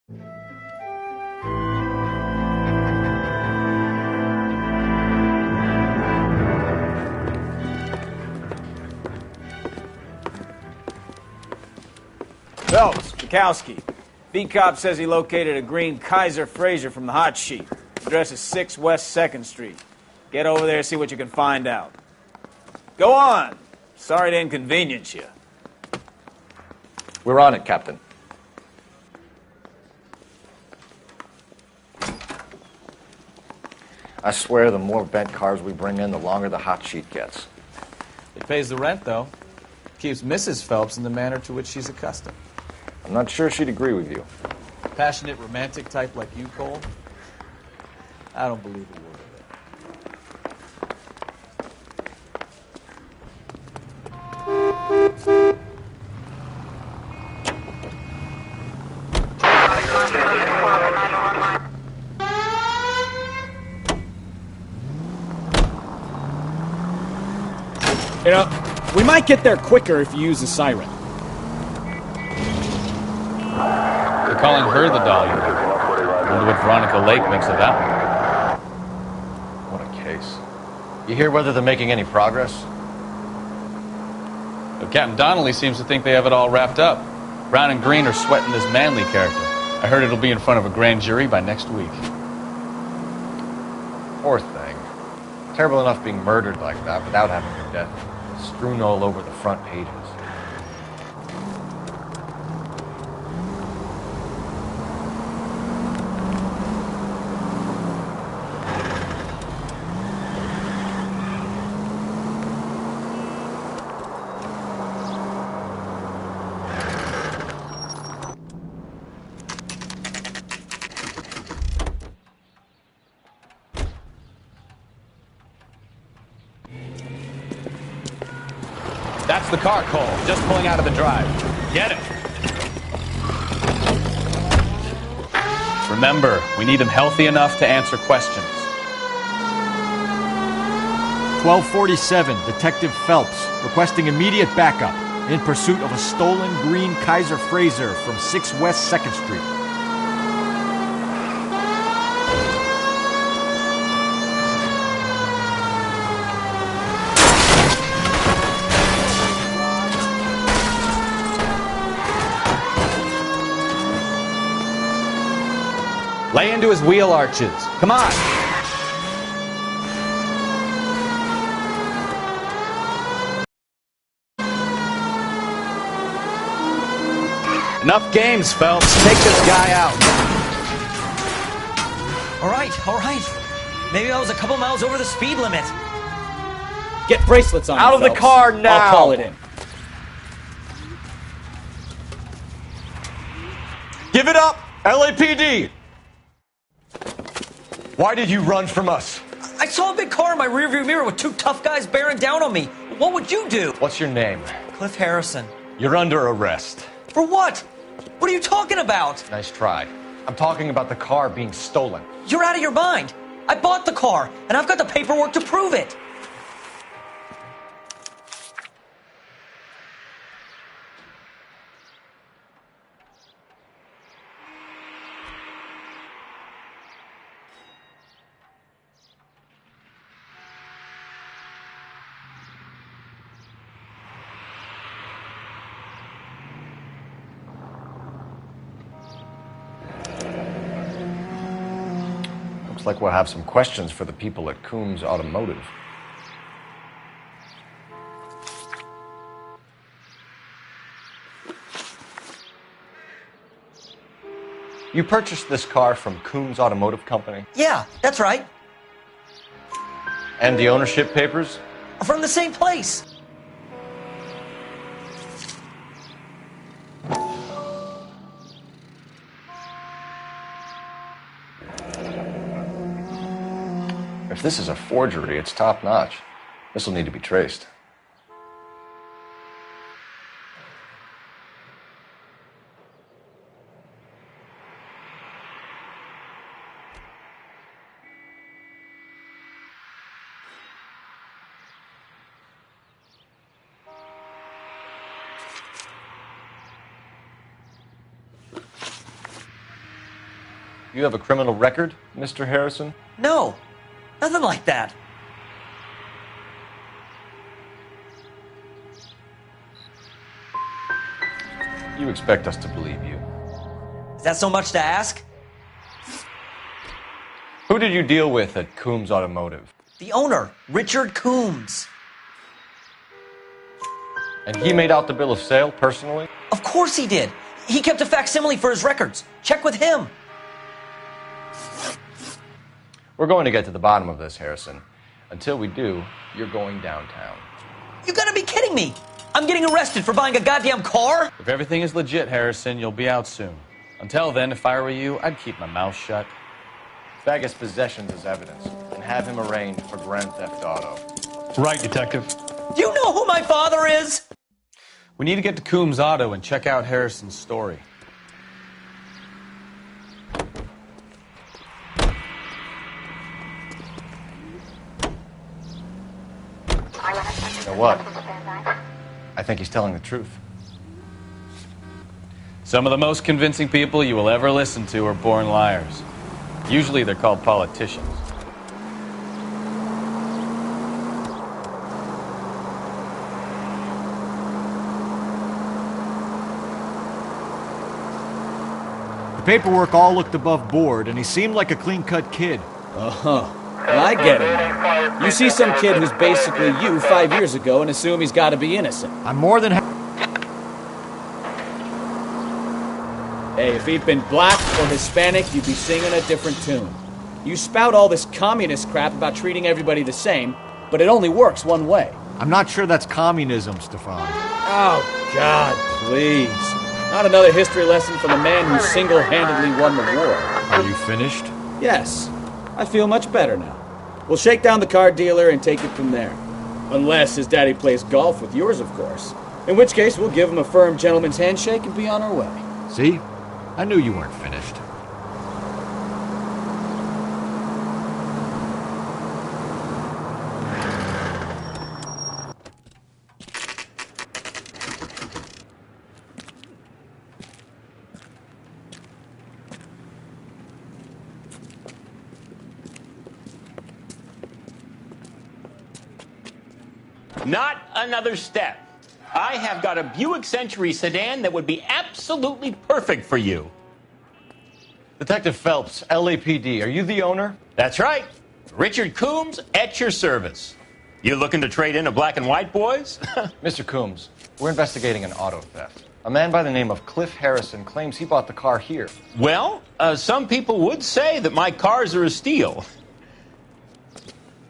Phelps, Bukowski. V-Cop says he located a green Kaiser Frazer from the hot sheet. Address is 6 West 2nd Street. Get over there, see what you can find out. Go on. Sorry to inconvenience you. We're on it, Captain. I swear the more bent cars we bring in, the longer the hot sheet gets. It pays the rent, though. Keeps Mrs. Phelps in the manner to which she's accustomed. I'm not sure she'd agree with you. Passionate, romantic type like you, Cole? I don't believe a word of it. You know, we might get there quicker if you use the siren. They're calling her the Dahlia. I wonder what Veronica Lake thinks of that one. What a case. You hear whether they're making any progress? But Captain Donnelly seems to think they have it all wrapped up. Brown and Green are sweating this Manley character. I heard it'll be in front of a grand jury by next week. Poor thing. Terrible enough being murdered like that without having her death strewn all over the front pages. That's the car, Cole. Just pulling out of the drive. Get him. Remember, we need him healthy enough to answer questions. 1247, Detective Phelps, requesting immediate backup in pursuit of a stolen green Kaiser Frazer from 6 West 2nd Street. Lay into his wheel arches. Come on. Enough games, Phelps. Take this guy out. All right. Maybe I was a couple miles over the speed limit. Get bracelets on. Out of the Phelps. car now! I'll call it in. Give it up, LAPD! Why did you run from us? I saw a big car in my rearview mirror with two tough guys bearing down on me. What would you do? What's your name? Cliff Harrison. You're under arrest. For what? What are you talking about? Nice try. I'm talking about the car being stolen. You're out of your mind. I bought the car, and I've got the paperwork to prove it. Looks like we'll have some questions for the people at Coombs Automotive. You purchased this car from Coombs Automotive Company? Yeah, that's right. And the ownership papers? From the same place. If this is a forgery, it's top-notch. This will need to be traced. You have a criminal record, Mr. Harrison? No, nothing like that. You expect us to believe you. Is that so much to ask? Who did you deal with at Coombs Automotive? The owner, Richard Coombs. And he made out the bill of sale personally? Of course he did. He kept a facsimile for his records. Check with him. We're going to get to the bottom of this, Harrison. Until we do, you're going downtown. You gotta be kidding me. I'm getting arrested for buying a goddamn car? If everything is legit, Harrison, you'll be out soon. Until then, if I were you, I'd keep my mouth shut. Fag his possessions as evidence and have him arraigned for Grand Theft Auto. Right, Detective. Do you know who my father is? We need to get to Coombs Auto and check out Harrison's story. You know what? I think he's telling the truth. Some of the most convincing people you will ever listen to are born liars. Usually they're called politicians. The paperwork all looked above board, and he seemed like a clean-cut kid. Uh-huh. Well, I get it. You see some kid who's basically you 5 years ago and assume he's got to be innocent. I'm more than Hey, if he'd been black or Hispanic, you'd be singing a different tune. You spout all this communist crap about treating everybody the same, but it only works one way. I'm not sure that's communism, Stefan. Oh, God, please. Not another history lesson from the man who single-handedly won the war. Are you finished? Yes, I feel much better now. We'll shake down the car dealer and take it from there. Unless his daddy plays golf with yours, of course. In which case, we'll give him a firm gentleman's handshake and be on our way. See? I knew you weren't finished. Not another step. I have got a Buick Century sedan that would be absolutely perfect for you. Detective Phelps, LAPD, are you the owner? That's right. Richard Coombs at your service. You looking to trade in a black and white, boys? Mr. Coombs, we're investigating an auto theft. A man by the name of Cliff Harrison claims he bought the car here. Well, some people would say that my cars are a steal.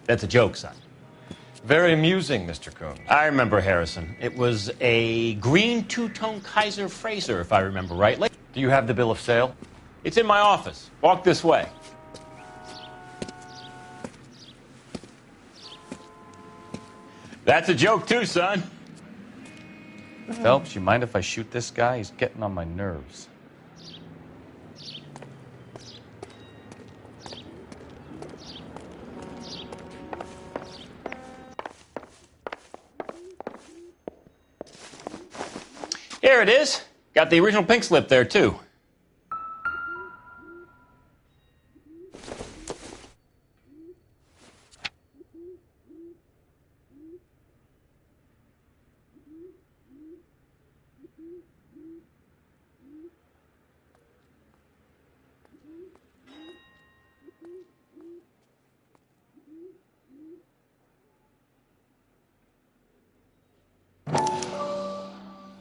That's a joke, son. Very amusing, Mr. Coombs. I remember Harrison. It was a green two-tone Kaiser Frazer, if I remember rightly. Do you have the bill of sale? It's in my office. Walk this way. That's a joke too, son. Phelps, you mind if I shoot this guy? He's getting on my nerves. Here it is. Got the original pink slip there, too.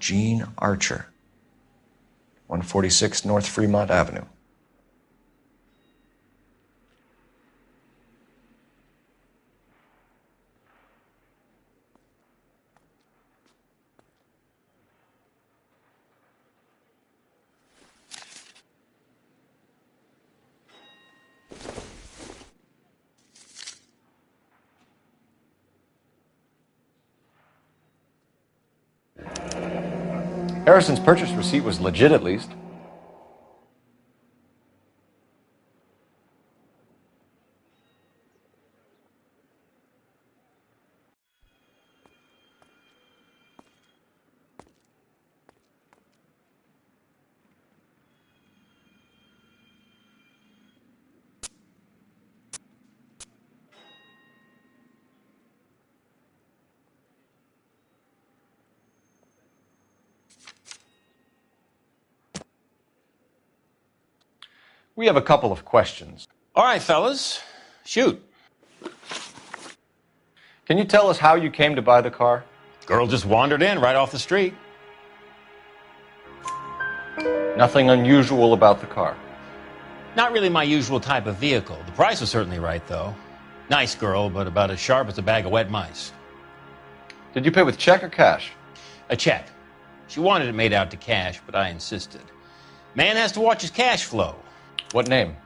Gene Archer, 146 North Fremont Avenue. Harrison's purchase receipt was legit, at least. We have a couple of questions. All right, fellas, shoot. Can you tell us how you came to buy the car? Girl just wandered in right off the street. Nothing unusual about the car. Not really my usual type of vehicle. The price was certainly right, though. Nice girl, but about as sharp as a bag of wet mice. Did you pay with check or cash? A check. She wanted it made out to cash, but I insisted. Man has to watch his cash flow. What name?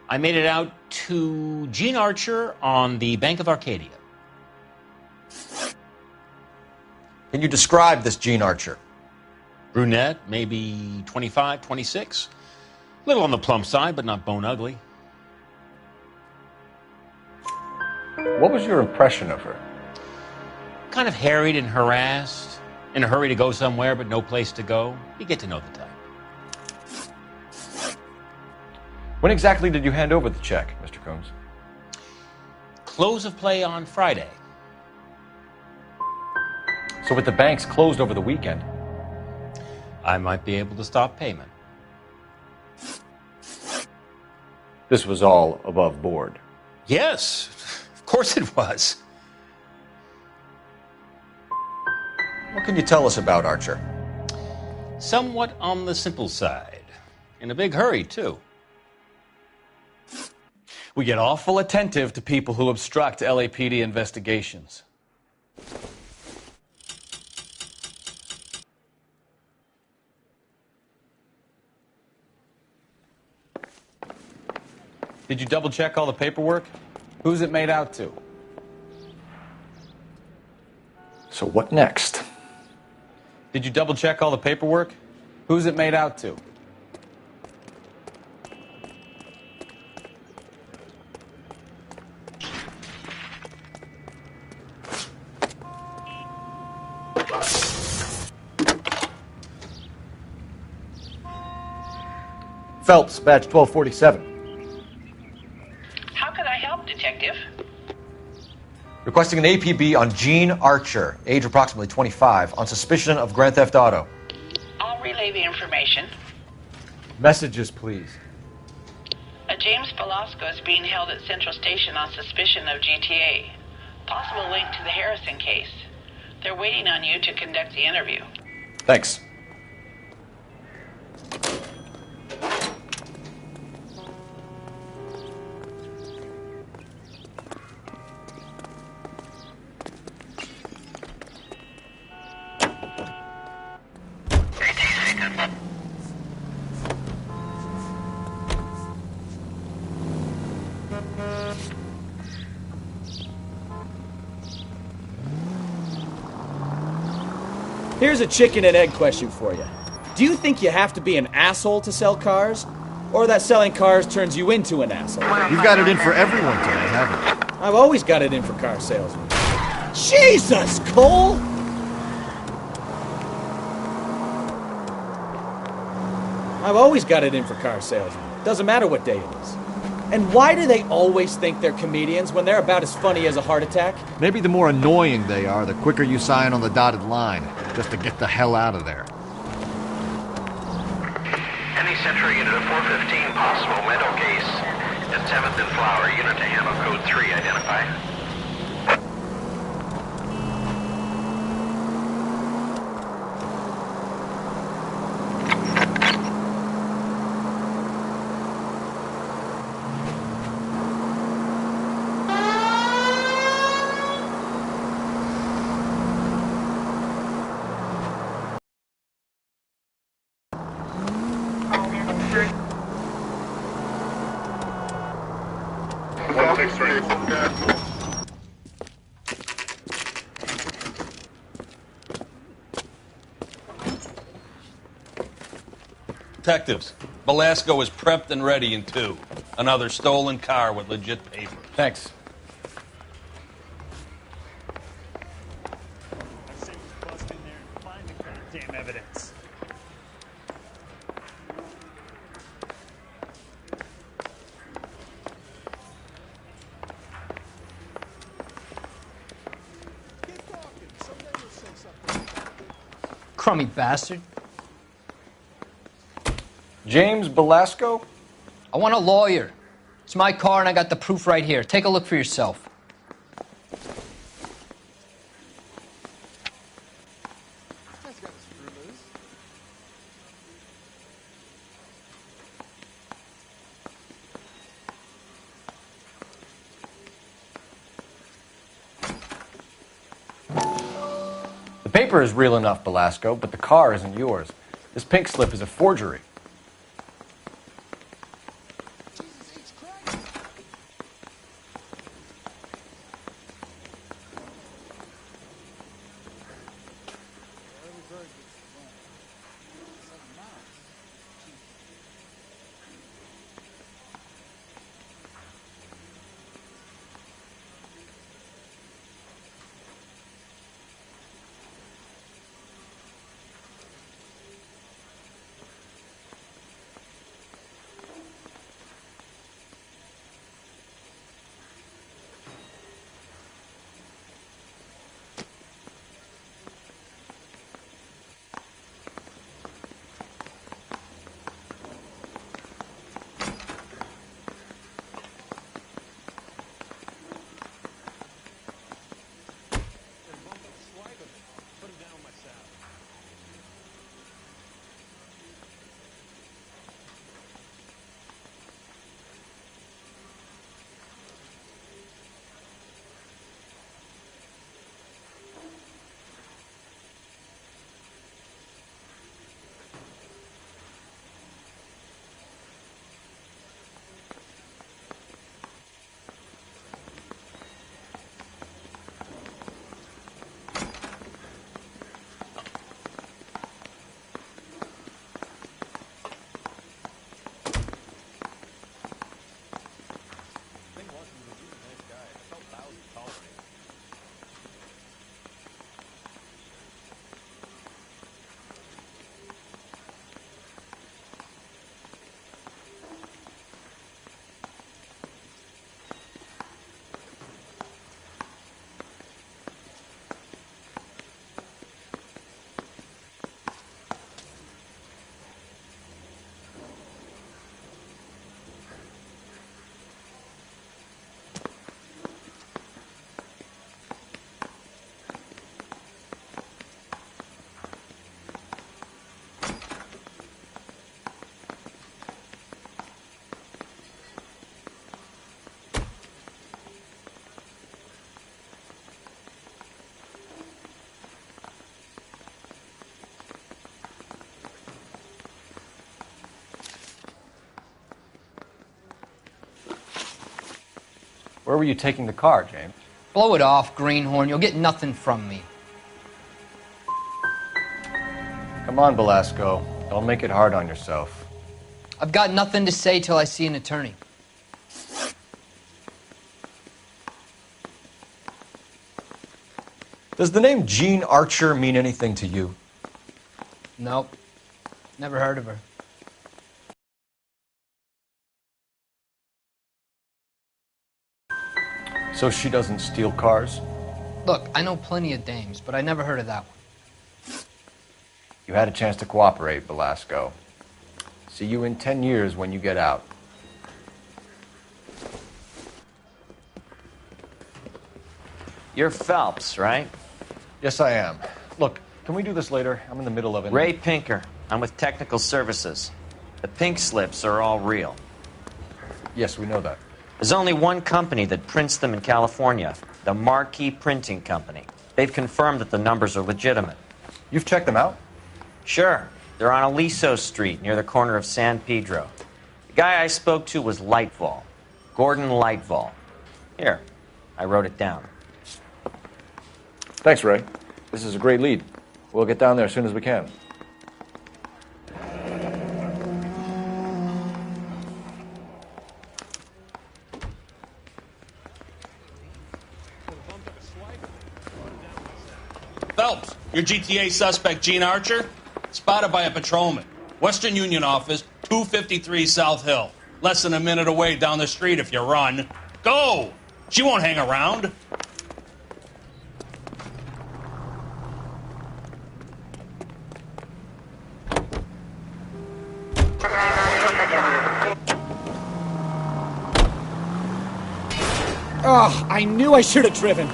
I made it out to Gene Archer on the Bank of Arcadia. Can you describe this Gene Archer? Brunette, maybe 25, 26. Little on the plump side, but not bone ugly. What was your impression of her? Kind of harried and harassed. In a hurry to go somewhere, but no place to go. You get to know the type. When exactly did you hand over the check, Mr. Combs? Close of play on Friday. So with the banks closed over the weekend, I might be able to stop payment. this was all above board. Yes, of course it was. What can you tell us about Archer? Somewhat on the simple side. In a big hurry, too. We get awful attentive to people who obstruct LAPD investigations. Did you double check all the paperwork? Who's it made out to? So what next? Did you double check all the paperwork? Who's it made out to? Phelps, badge 1247. How can I help, Detective? Requesting an APB on Gene Archer, age approximately 25, on suspicion of Grand Theft Auto. I'll relay the information. Messages, please. A James Velasco is being held at Central Station on suspicion of GTA. Possible link to the Harrison case. They're waiting on you to conduct the interview. Thanks. Here's a chicken and egg question for you. Do you think you have to be an asshole to sell cars? Or that selling cars turns you into an asshole? You've got it in for everyone today, haven't you? I've always got it in for car salesmen. Jesus, Cole! I've always got it in for car salesmen. Doesn't matter what day it is. And why do they always think they're comedians when they're about as funny as a heart attack? Maybe the more annoying they are, the quicker you sign on the dotted line, just to get the hell out of there. Any Central unit of 415 possible mental case at 7th and Flower. Unit to handle code 3 identify. Detectives, Velasco is prepped and ready in 2. Another stolen car with legit papers. Thanks. Damn evidence. Crummy bastard. James Velasco? I want a lawyer. It's my car and I got the proof right here. Take a look for yourself. The paper is real enough, Belasco, but the car isn't yours. This pink slip is a forgery. Where were you taking the car, James? Blow it off, greenhorn. You'll get nothing from me. Come on, Belasco. Don't make it hard on yourself. I've got nothing to say till I see an attorney. Does the name Jean Archer mean anything to you? Nope. Never heard of her. So she doesn't steal cars? Look, I know plenty of dames, but I never heard of that one. You had a chance to cooperate, Belasco. See you in 10 years when you get out. You're Phelps, right? Yes, I am. Look, can we do this later? I'm in the middle of it. Ray Pinker. I'm with Technical Services. The pink slips are all real. Yes, we know that. There's only one company that prints them in California, the Marquee Printing Company. They've confirmed that the numbers are legitimate. You've checked them out? Sure. They're on Aliso Street, near the corner of San Pedro. The guy I spoke to was Lightval. Gordon Lightval. Here, I wrote it down. Thanks, Ray. This is a great lead. We'll get down there as soon as we can. Phelps, your GTA suspect, Jean Archer, spotted by a patrolman. Western Union office, 253 South Hill. Less than a minute away down the street if you run. Go! She won't hang around. Oh, I knew I should have driven.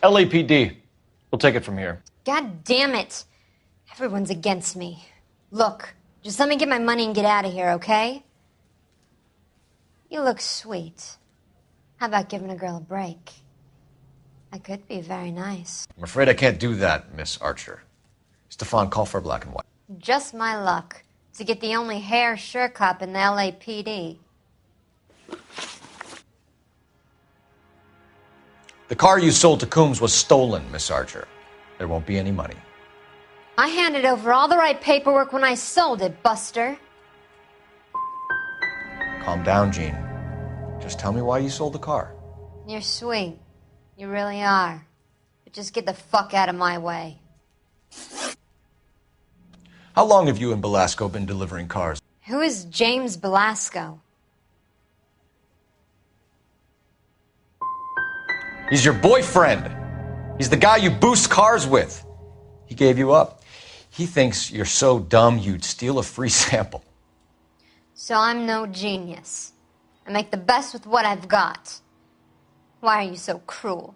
LAPD. We'll take it from here. God damn it. Everyone's against me. Look, just let me get my money and get out of here, okay? You look sweet. How about giving a girl a break? I could be very nice. I'm afraid I can't do that, Miss Archer. Stefan, call for black and white. Just my luck to get the only hair sure cop in the LAPD. The car you sold to Coombs was stolen, Miss Archer. There won't be any money. I handed over all the right paperwork when I sold it, Buster. Calm down, Jean. Just tell me why you sold the car. You're sweet. You really are. But just get the fuck out of my way. How long have you and Belasco been delivering cars? Who is James Belasco? He's your boyfriend. He's the guy you boost cars with. He gave you up. He thinks you're so dumb you'd steal a free sample. So I'm no genius. I make the best with what I've got. Why are you so cruel?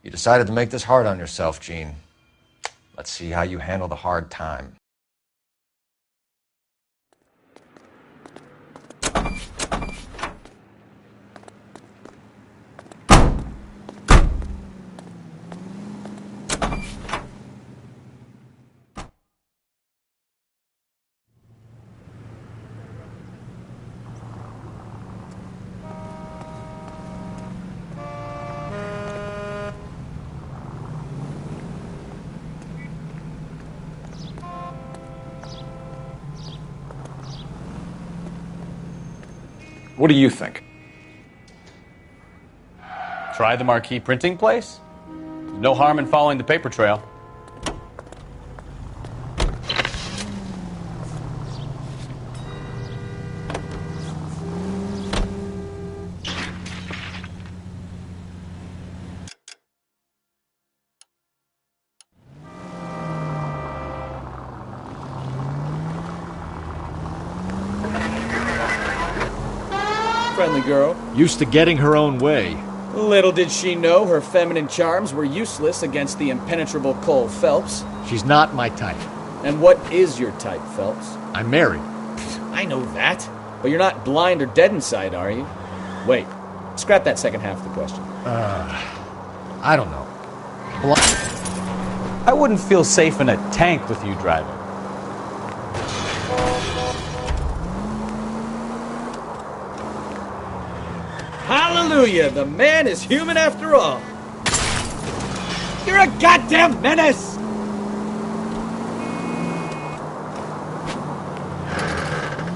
You decided to make this hard on yourself, Jean. Let's see how you handle the hard time. What do you think? Try the marquee printing place? No harm in following the paper trail. Friendly girl. Used to getting her own way. Little did she know her feminine charms were useless against the impenetrable Cole Phelps. She's not my type. And what is your type, Phelps? I'm married. I know that. But you're not blind or dead inside, are you? Wait. Scrap that second half of the question. I don't know. I wouldn't feel safe in a tank with you driving. Hallelujah! The man is human after all. You're a goddamn menace!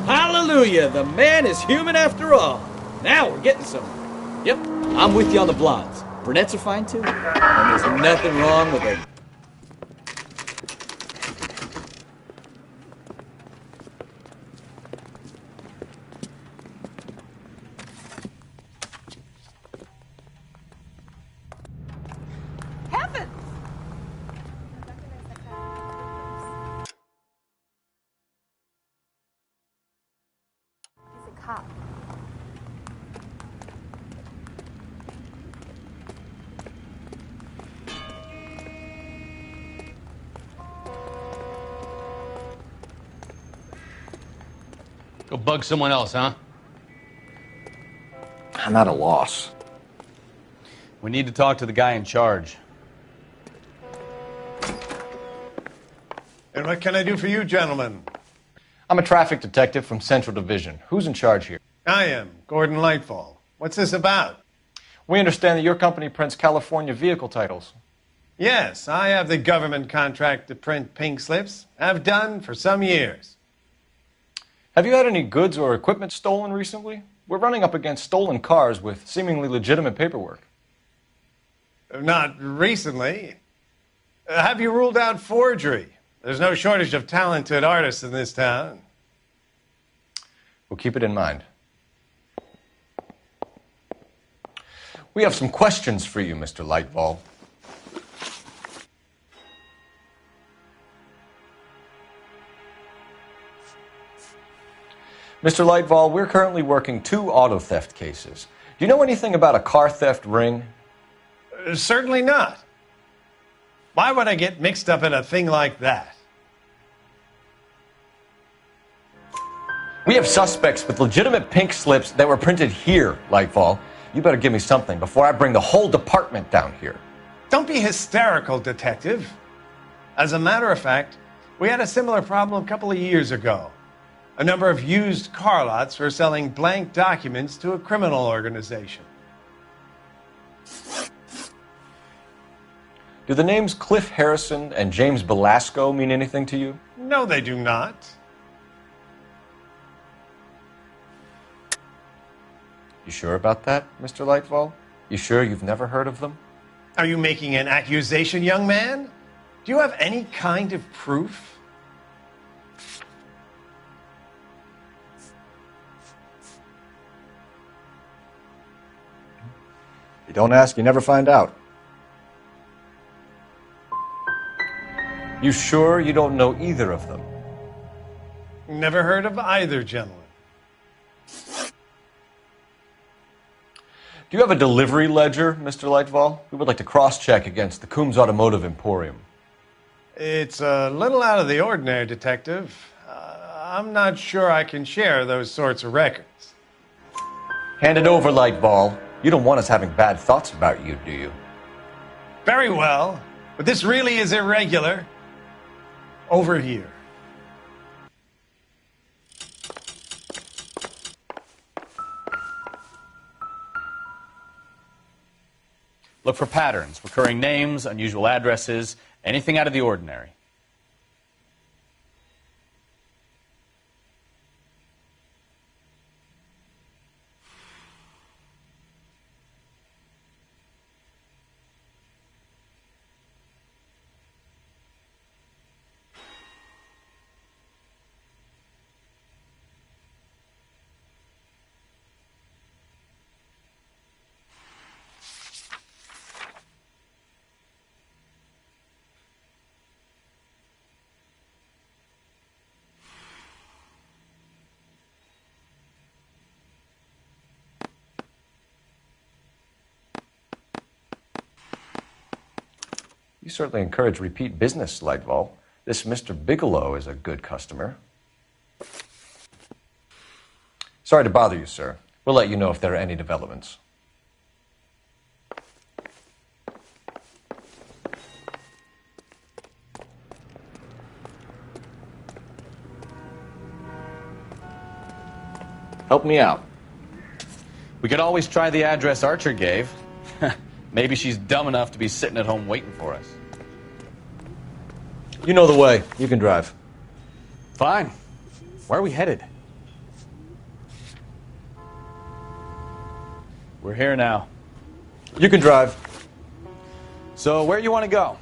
Hallelujah! The man is human after all. Now we're getting somewhere. Yep, I'm with you on the blondes. Brunettes are fine too. And there's nothing wrong with a... Cop. Go bug someone else, huh? I'm at a loss. We need to talk to the guy in charge. And what can I do for you, gentlemen? I'm a traffic detective from Central Division. Who's in charge here? I am, Gordon Lightfall. What's this about? We understand that your company prints California vehicle titles. Yes, I have the government contract to print pink slips. I've done for some years. Have you had any goods or equipment stolen recently? We're running up against stolen cars with seemingly legitimate paperwork. Not recently. Have you ruled out forgery? There's no shortage of talented artists in this town. We'll keep it in mind. We have some questions for you, Mr. Lightball. Mr. Lightball, we're currently working 2 auto theft cases. Do you know anything about a car theft ring? Certainly not. Why would I get mixed up in a thing like that? We have suspects with legitimate pink slips that were printed here, Lightball. You better give me something before I bring the whole department down here. Don't be hysterical, Detective. As a matter of fact, we had a similar problem a couple of years ago. A number of used car lots were selling blank documents to a criminal organization. Do the names Cliff Harrison and James Belasco mean anything to you? No, they do not. You sure about that, Mr. Lightball? You sure you've never heard of them? Are you making an accusation, young man? Do you have any kind of proof? You don't ask, you never find out. You sure you don't know either of them? Never heard of either gentleman. Do you have a delivery ledger, Mr. Lightball? We would like to cross-check against the Coombs Automotive Emporium. It's a little out of the ordinary, Detective. I'm not sure I can share those sorts of records. Hand it over, Lightball. You don't want us having bad thoughts about you, do you? Very well, but this really is irregular. Over here. Look for patterns, recurring names, unusual addresses, anything out of the ordinary. You certainly encourage repeat business, Lightball. This Mr. Bigelow is a good customer. Sorry to bother you, sir. We'll let you know if there are any developments. Help me out. We could always try the address Archer gave. Maybe she's dumb enough to be sitting at home waiting for us. You know the way. You can drive. Fine. Where are we headed? We're here now. You can drive. So where do you want to go?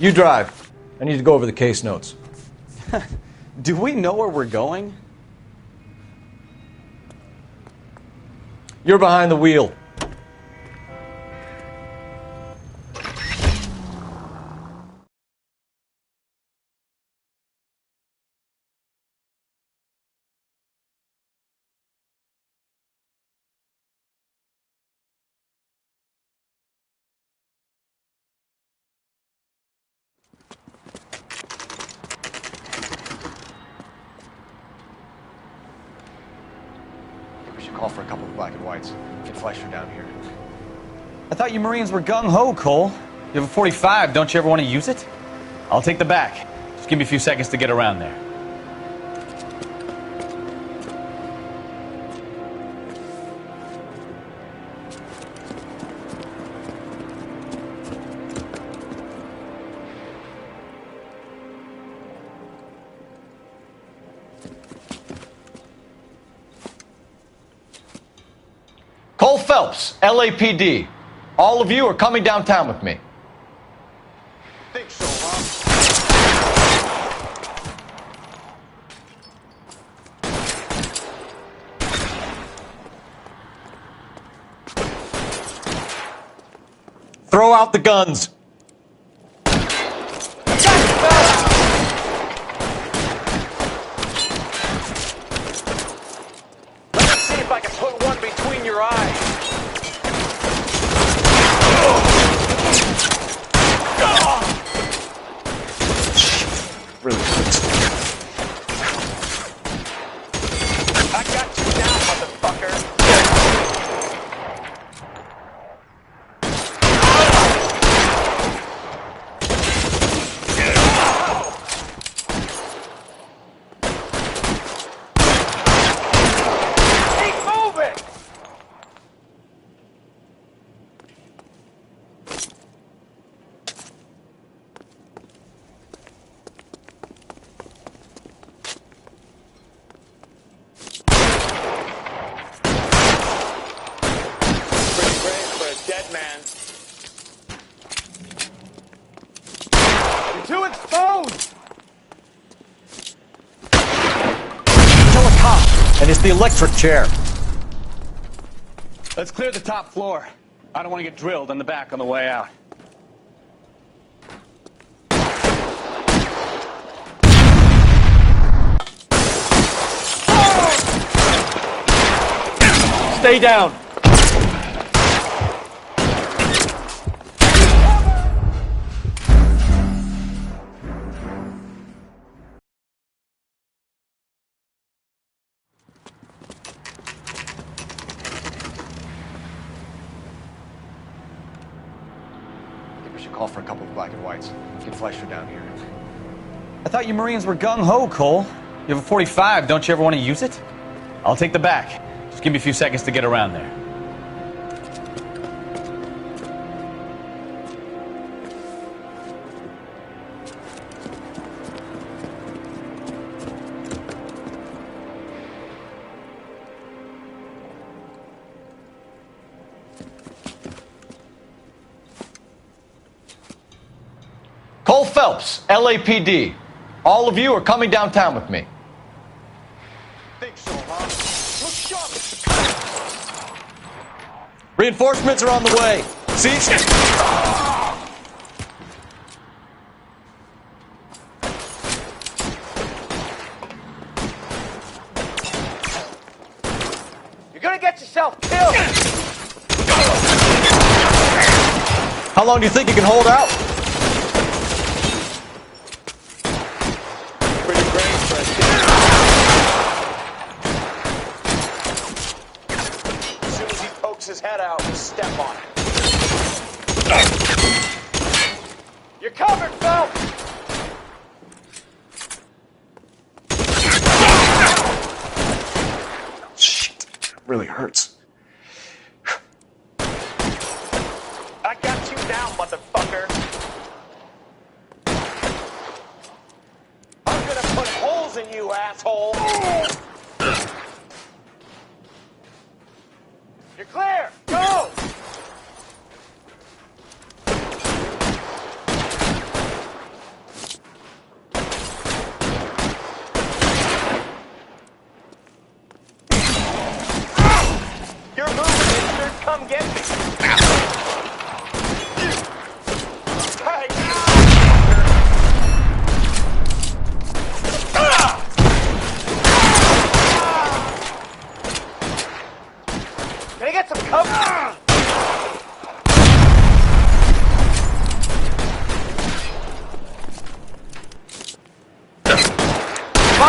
You drive. I need to go over the case notes. Do we know where we're going? You're behind the wheel. Call for a couple of black and whites. Get Fleischer down here. I thought you Marines were gung-ho, Cole. You have a 45. Don't you ever want to use it? I'll take the back. Just give me a few seconds to get around there. Cole Phelps, LAPD. All of you are coming downtown with me. Think so, huh? Throw out the guns. Let me see if I can put one between your eyes. Really hurts. I got you down, motherfucker. Keep moving! Pretty brave for a dead man. You're too exposed! Kill a cop, and it's the electric chair. Let's clear the top floor. I don't want to get drilled in the back on the way out. Stay down. I think we should call for a couple of black and whites. Get Fleischer down here. I thought you Marines were gung-ho, Cole. You have a 45. Don't you ever want to use it? I'll take the back. Just give me a few seconds to get around there. Cole Phelps, LAPD. All of you are coming downtown with me. Think so, huh? Look sharp. Reinforcements are on the way. See? You're gonna get yourself killed! How long do you think you can hold out? Pretty brave for a dead man. As soon as he pokes his head out, we step on it. You're covered, Phelps! Shit, really hurts. I got you down, motherfucker. I'm gonna put holes in you, asshole. You're clear. Go.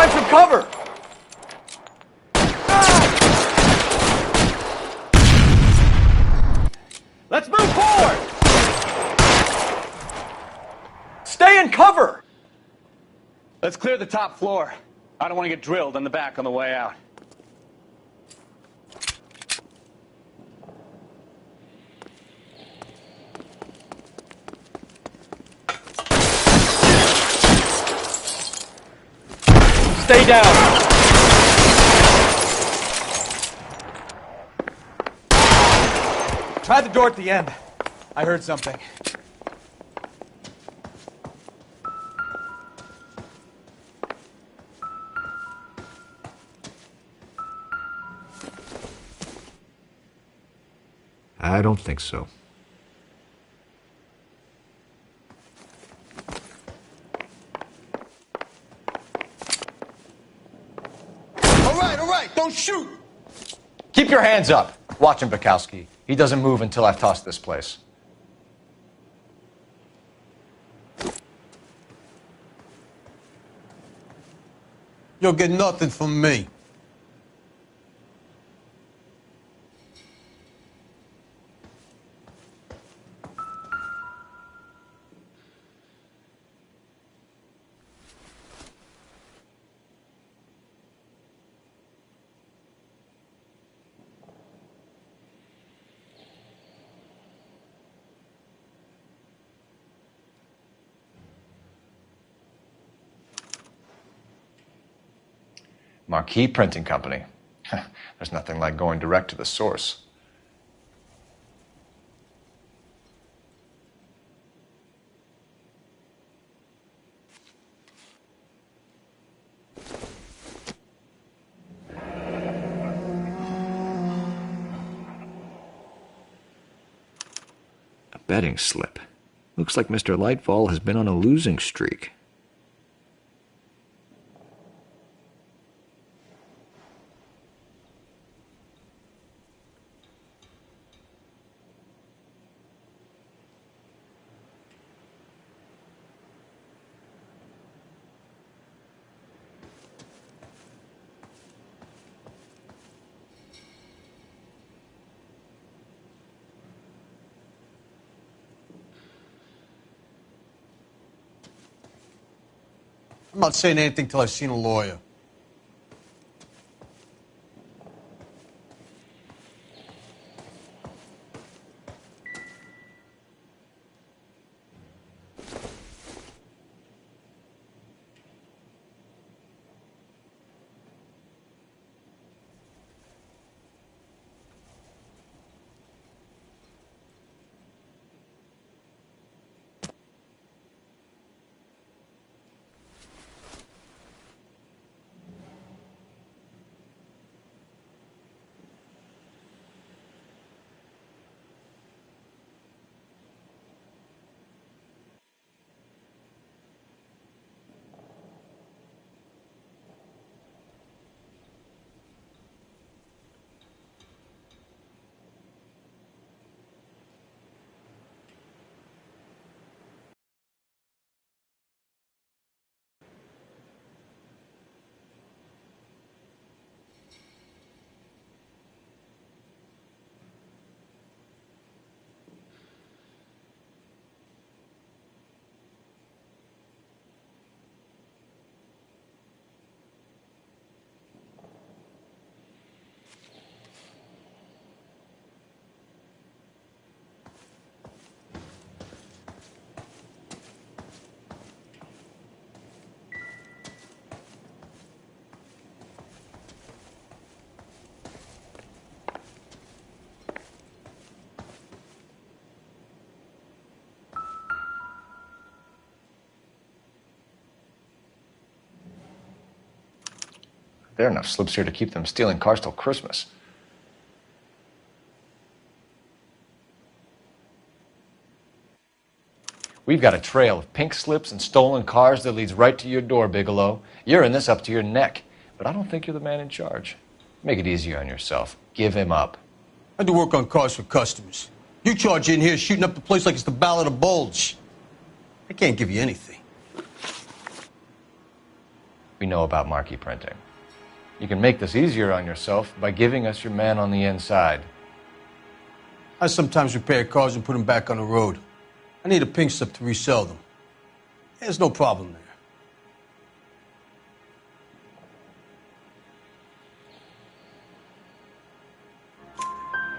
Find some cover! Let's move forward! Stay in cover! Let's clear the top floor. I don't want to get drilled in the back on the way out. Stay down! Try the door at the end. I heard something. I don't think so. All right, don't shoot! Keep your hands up. Watch him, Bukowski. He doesn't move until I've tossed this place. You'll get nothing from me. Marquee Printing Company. There's nothing like going direct to the source. A betting slip. Looks like Mr. Lightfall has been on a losing streak. I'm not saying anything till I've seen a lawyer. There are enough slips here to keep them stealing cars till Christmas. We've got a trail of pink slips and stolen cars that leads right to your door, Bigelow. You're in this up to your neck, but I don't think you're the man in charge. Make it easier on yourself. Give him up. I do work on cars for customers. You charge in here shooting up the place like it's the Ballad of Bulge. I can't give you anything. We we know about marquee printing. You can make this easier on yourself by giving us your man on the inside. I sometimes repair cars and put them back on the road. I need a pink slip to resell them. There's no problem there.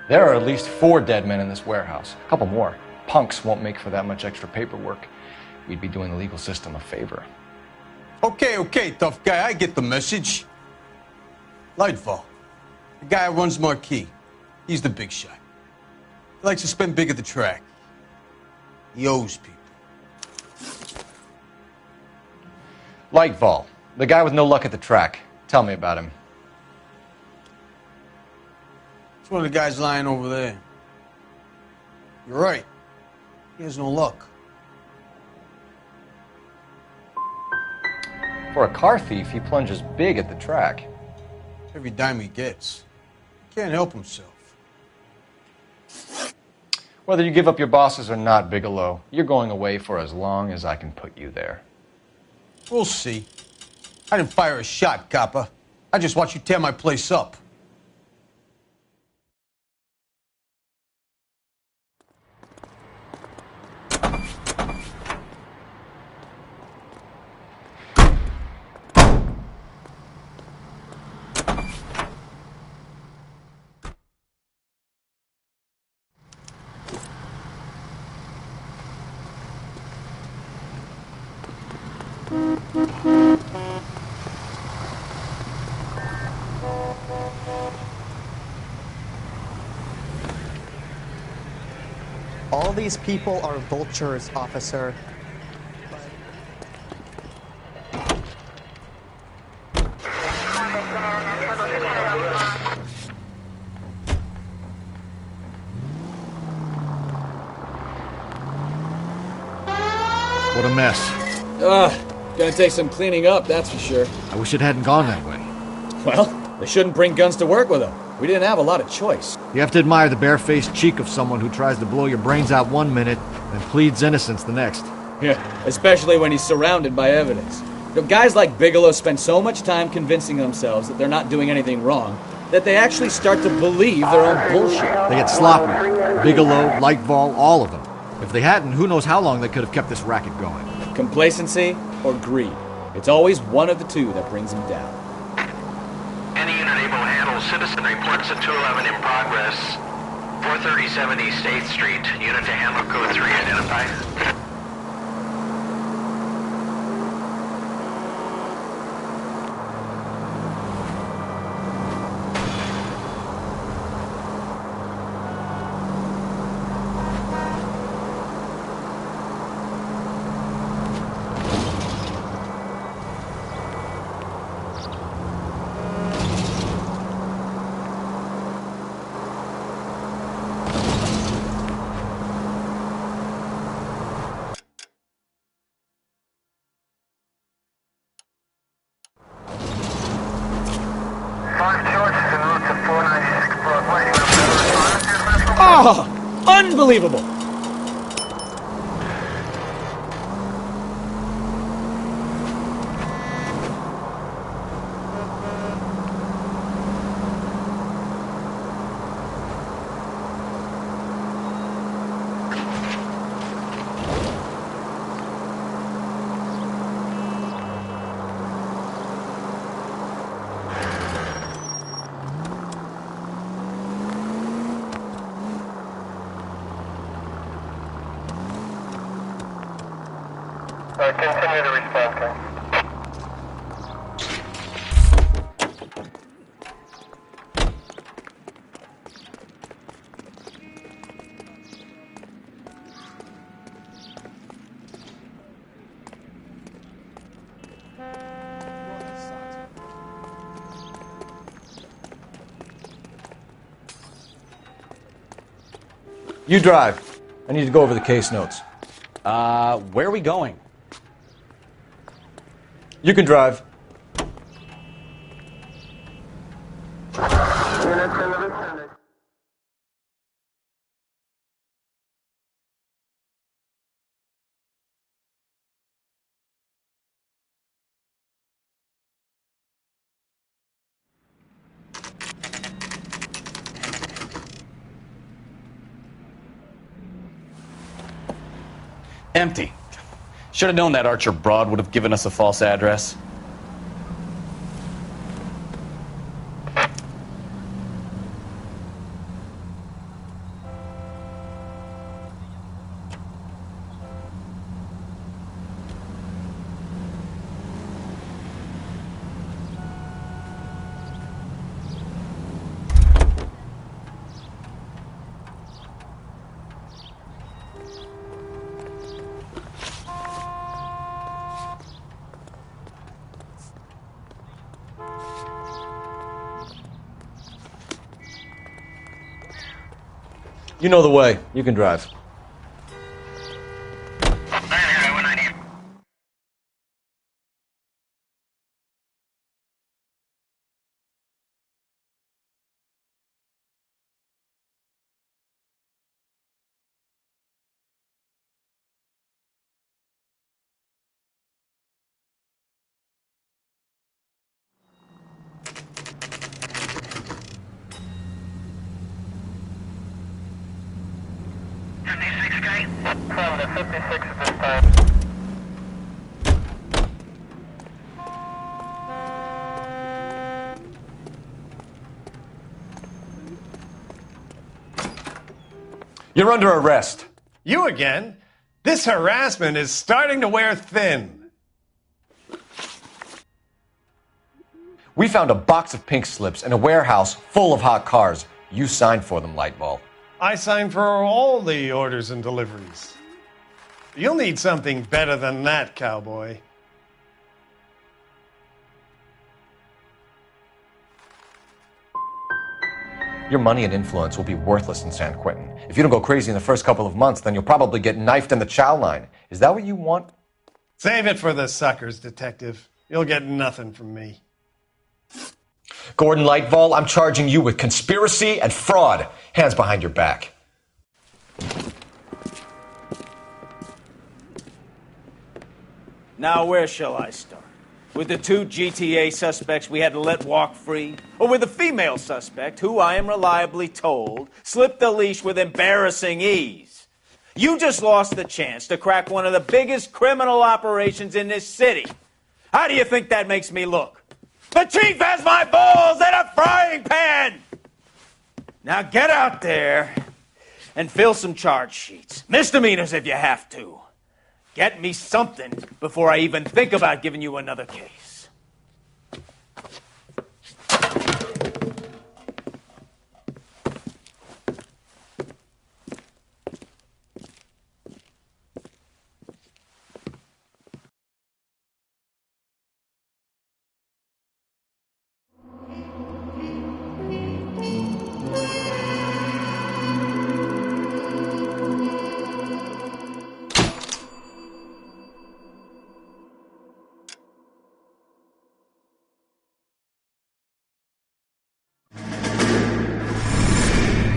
There are at least 4 dead men in this warehouse. A couple more. Punks won't make for that much extra paperwork. We'd be doing the legal system a favor. Okay, tough guy, I get the message. Lightfall, the guy who runs Marquee. He's the big shot. He likes to spend big at the track. He owes people. Lightfall, the guy with no luck at the track. Tell me about him. It's one of the guys lying over there. You're right. He has no luck. For a car thief, he plunges big at the track. Every dime he gets. He can't help himself. Whether you give up your bosses or not, Bigelow, you're going away for as long as I can put you there. We'll see. I didn't fire a shot, copper. I just watched you tear my place up. All these people are vultures, officer. What a mess. Gonna take some cleaning up, that's for sure. I wish it hadn't gone that way. Well, they shouldn't bring guns to work with them. We didn't have a lot of choice. You have to admire the barefaced cheek of someone who tries to blow your brains out one minute and pleads innocence the next. Yeah, especially when he's surrounded by evidence. You know, guys like Bigelow spend so much time convincing themselves that they're not doing anything wrong that they actually start to believe their own bullshit. They get sloppy. Bigelow, Lightfall, all of them. If they hadn't, who knows how long they could have kept this racket going. Complacency or greed. It's always one of the two that brings them down. Any unit able to handle citizen reports at 211 in progress. 437 East 8th Street. Unit to handle code 3 identified. Oh, unbelievable! Continue to respond, Ken. You drive. I need to go over the case notes. Where are we going? You can drive. Empty. Should have known that Archer broad would have given us a false address. You know the way. You can drive. You're under arrest. You again? This harassment is starting to wear thin. We found a box of pink slips in a warehouse full of hot cars. You signed for them, Lightball. I signed for all the orders and deliveries. You'll need something better than that, cowboy. Your money and influence will be worthless in San Quentin. If you don't go crazy in the first couple of months, then you'll probably get knifed in the chow line. Is that what you want? Save it for the suckers, Detective. You'll get nothing from me. Gordon Lightball, I'm charging you with conspiracy and fraud. Hands behind your back. Now, where shall I start? With the 2 GTA suspects we had to let walk free? Or with the female suspect, who I am reliably told slipped the leash with embarrassing ease? You just lost the chance to crack one of the biggest criminal operations in this city. How do you think that makes me look? The chief has my balls in a frying pan! Now get out there and fill some charge sheets. Misdemeanors if you have to. Get me something before I even think about giving you another case.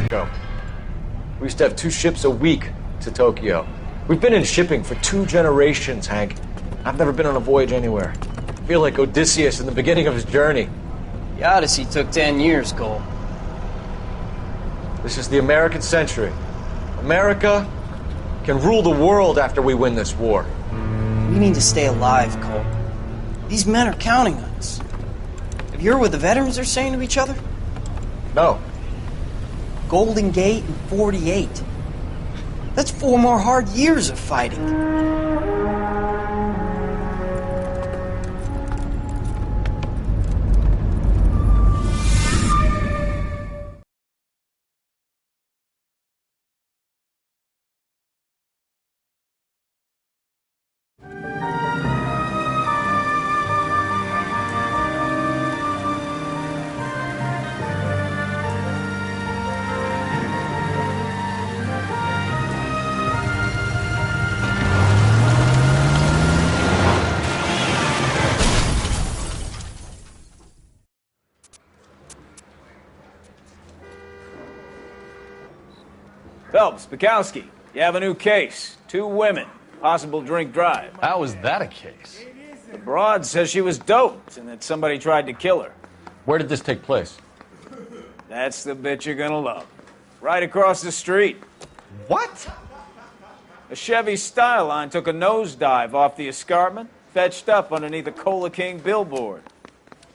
Go. We used to have 2 ships a week to Tokyo. We've been in shipping for 2 generations, Hank. I've never been on a voyage anywhere. I feel like Odysseus in the beginning of his journey. The Odyssey took 10 years, Cole. This is the American century. America can rule the world after we win this war. We need to stay alive, Cole. These men are counting on us. Have you heard what the veterans are saying to each other? No. Golden Gate and 48. That's 4 more hard years of fighting. Phelps, Bukowski, you have a new case. 2 women, possible drink drive. How is that a case? The broad says she was doped and that somebody tried to kill her. Where did this take place? That's the bit you're gonna love. Right across the street. What? A Chevy Styline took a nosedive off the escarpment, fetched up underneath a Cola King billboard.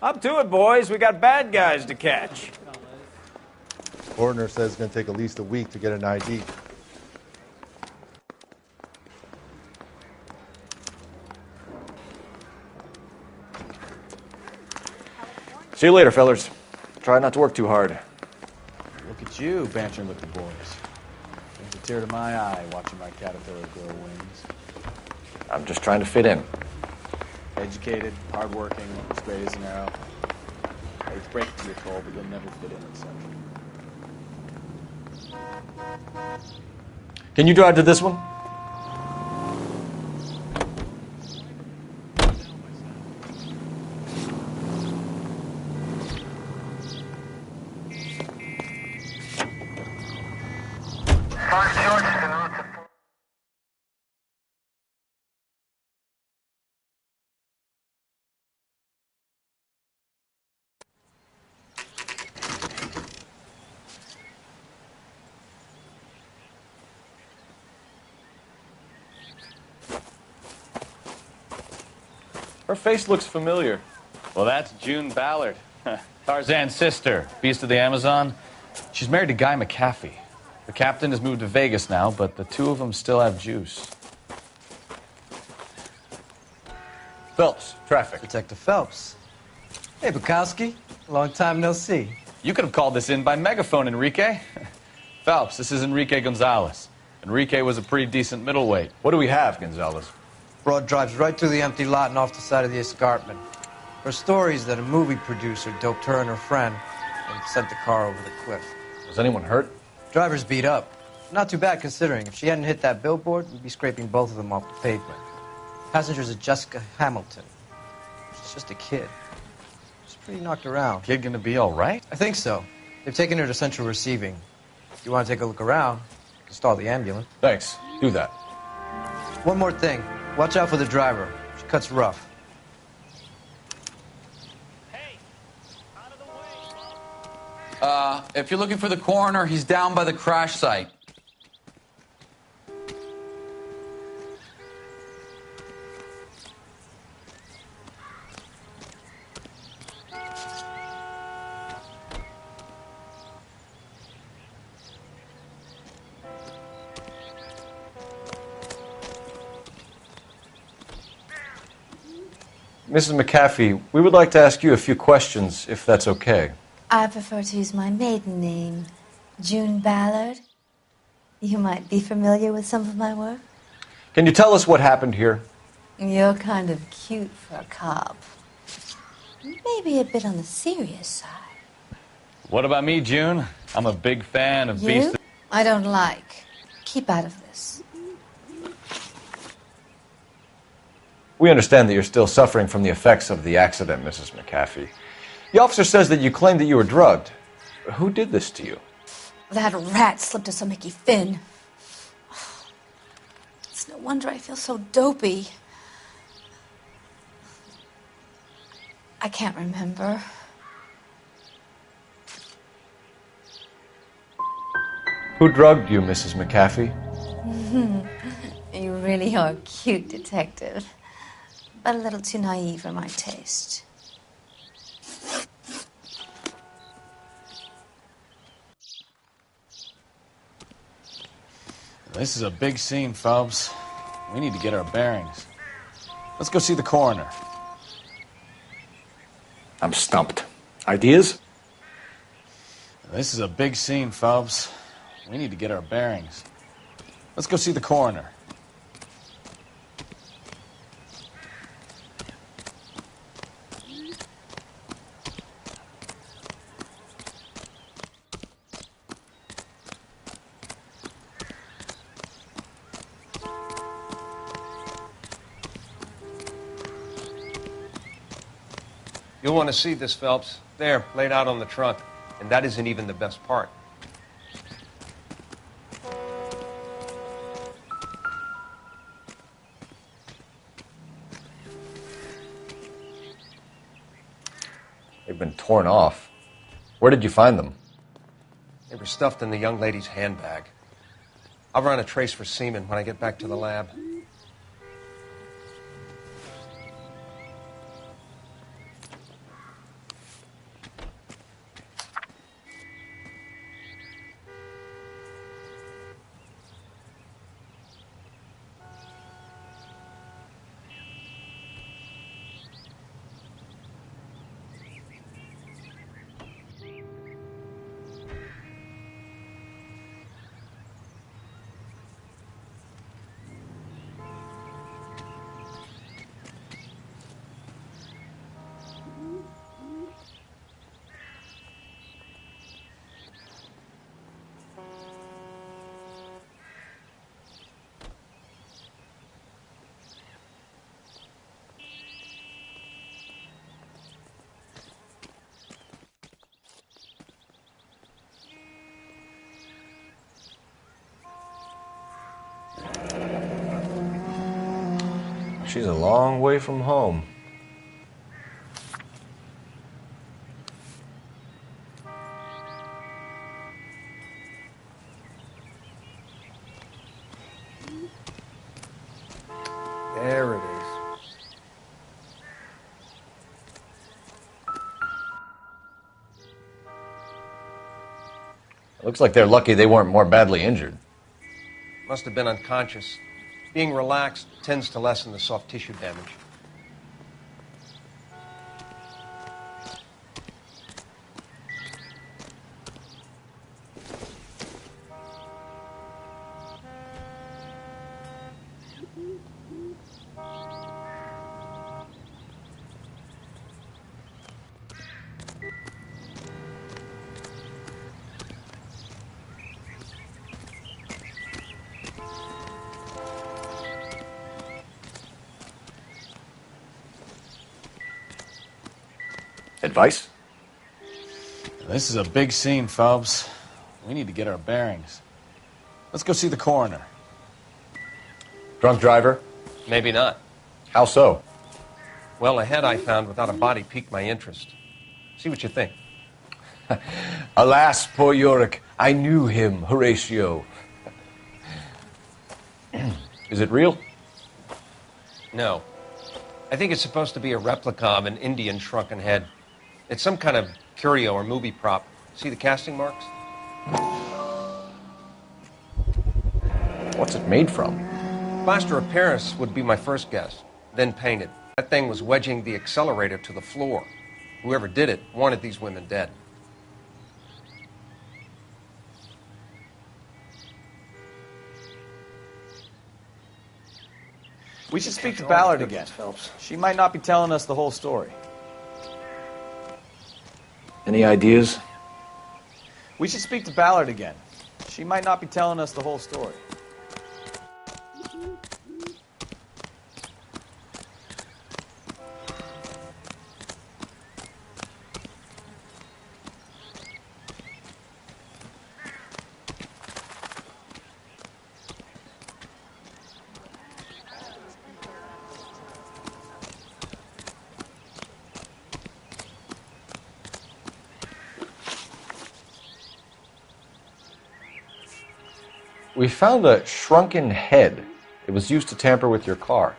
Up to it, boys. We got bad guys to catch. Coroner says it's going to take at least a week to get an ID. See you later, fellers. Try not to work too hard. Look at you, bantering with the boys. Brings a tear to my eye watching my caterpillar grow wings. I'm just trying to fit in. Educated, hardworking, straight as an arrow. I hate to break it to you, Cole, but you'll never fit in at Central. Can you drive to this one? Her face looks familiar. Well, that's June Ballard, Tarzan's sister, beast of the Amazon. She's married to Guy McAfee. The captain has moved to Vegas now, but the two of them still have juice. Phelps, traffic. Detective Phelps. Hey, Bukowski. Long time no see. You could have called this in by megaphone, Enrique. Phelps, this is Enrique Gonzalez. Enrique was a pretty decent middleweight. What do we have, Gonzalez? Broad drives right through the empty lot and off the side of the escarpment. Her story is that a movie producer doped her and her friend and sent the car over the cliff. Was anyone hurt? Driver's beat up. Not too bad considering. If she hadn't hit that billboard, we'd be scraping both of them off the pavement. Passenger's a Jessica Hamilton. She's just a kid. She's pretty knocked around. Kid gonna be all right? I think so. They've taken her to Central Receiving. If you want to take a look around, stall the ambulance. Thanks. Do that. One more thing. Watch out for the driver. She cuts rough. If you're looking for the coroner, he's down by the crash site. Mrs. McAfee, we would like to ask you a few questions, if that's okay. I prefer to use my maiden name, June Ballard. You might be familiar with some of my work. Can you tell us what happened here? You're kind of cute for a cop. Maybe a bit on the serious side. What about me, June? I'm a big fan of You? Beast. I don't like. Keep out of this. We understand that you're still suffering from the effects of the accident, Mrs. McAfee. The officer says that you claimed that you were drugged. Who did this to you? That rat slipped us a Mickey Finn. It's no wonder I feel so dopey. I can't remember. Who drugged you, Mrs. McAfee? You really are a cute detective, but a little too naive for my taste. This is a big scene, Phelps. We need to get our bearings. Let's go see the coroner. I'm stumped. Ideas? This is a big scene, Phelps. We need to get our bearings. Let's go see the coroner. You'll want to see this, Phelps. There, laid out on the trunk. And that isn't even the best part. They've been torn off. Where did you find them? They were stuffed in the young lady's handbag. I'll run a trace for semen when I get back to the lab. She's a long way from home. There it is. Looks like they're lucky they weren't more badly injured. Must have been unconscious. Being relaxed tends to lessen the soft tissue damage. Advice? This is a big scene, Phelps. We need to get our bearings. Let's go see the coroner. Drunk driver? Maybe not. How so? Well, a head I found without a body piqued my interest. See what you think. Alas, poor Yorick. I knew him, Horatio. Is it real? No. I think it's supposed to be a replica of an Indian shrunken head. It's some kind of curio or movie prop. See the casting marks? What's it made from? Plaster of Paris would be my first guess, then painted. That thing was wedging the accelerator to the floor. Whoever did it wanted these women dead. We should speak to Ballard again. She might not be telling us the whole story. Any ideas? We should speak to Ballard again. She might not be telling us the whole story. We found a shrunken head. It was used to tamper with your car.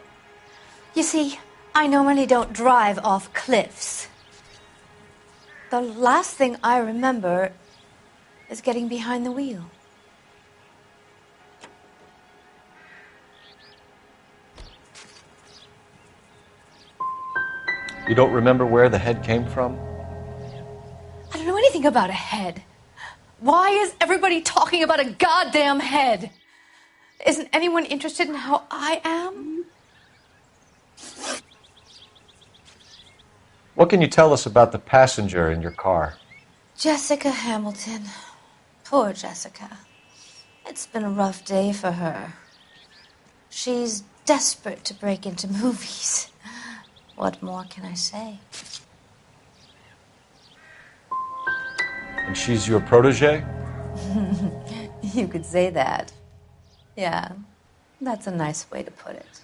You see, I normally don't drive off cliffs. The last thing I remember is getting behind the wheel. You don't remember where the head came from? I don't know anything about a head. Why is everybody talking about a goddamn head? Isn't anyone interested in how I am? What can you tell us about the passenger in your car? Jessica Hamilton. Poor Jessica. It's been a rough day for her. She's desperate to break into movies. What more can I say? And she's your protege? You could say that. Yeah, that's a nice way to put it.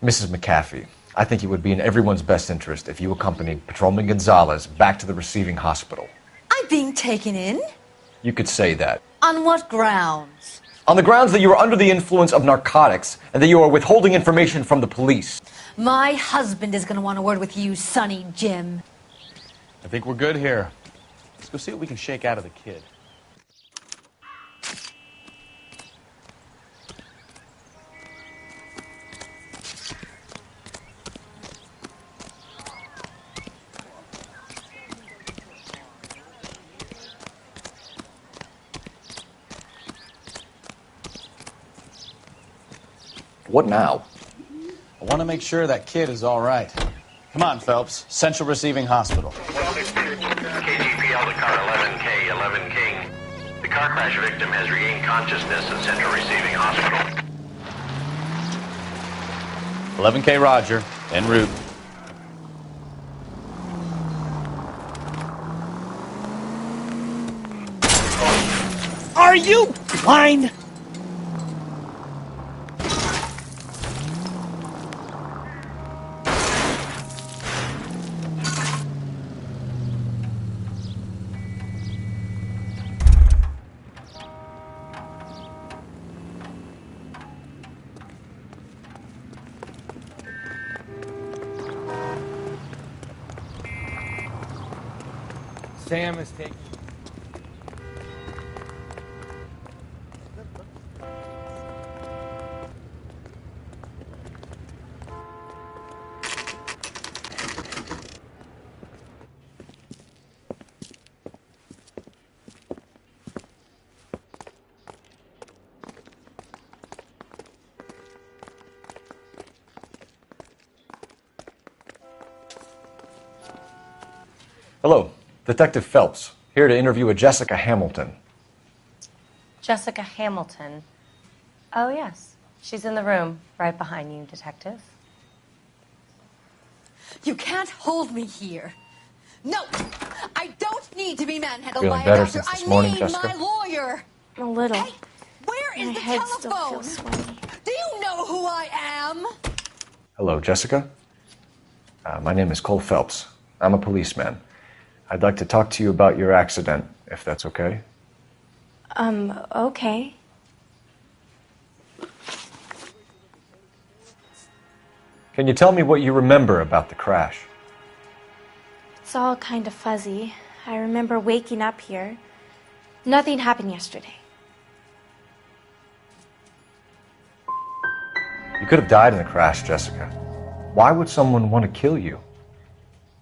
Mrs. McAfee, I think it would be in everyone's best interest if you accompanied Patrolman Gonzalez back to the receiving hospital. I'm being taken in? You could say that. On what grounds? On the grounds that you are under the influence of narcotics and that you are withholding information from the police. My husband is going to want a word with you, Sonny Jim. I think we're good here. Let's go see what we can shake out of the kid. What now? I want to make sure that kid is all right. Come on, Phelps. Central Receiving Hospital. KGPL to car 11K, 11 King. The car crash victim has regained consciousness at Central Receiving Hospital. 11K Roger, en route. Are you blind? Sam is taking... Hello, Detective Phelps, here to interview a Jessica Hamilton. Jessica Hamilton. Oh, yes. She's in the room, right behind you, Detective. You can't hold me here. No, I don't need to be manhandled Feeling by a better doctor. since this I morning, need Jessica? my lawyer. A little. Hey, where is My the head telephone? still feels sweaty. Do you know who I am? Hello, Jessica. My name is Cole Phelps. I'm a policeman. I'd like to talk to you about your accident, if that's okay. Okay. Can you tell me what you remember about the crash? It's all kind of fuzzy. I remember waking up here. Nothing happened yesterday. You could have died in the crash, Jessica. Why would someone want to kill you?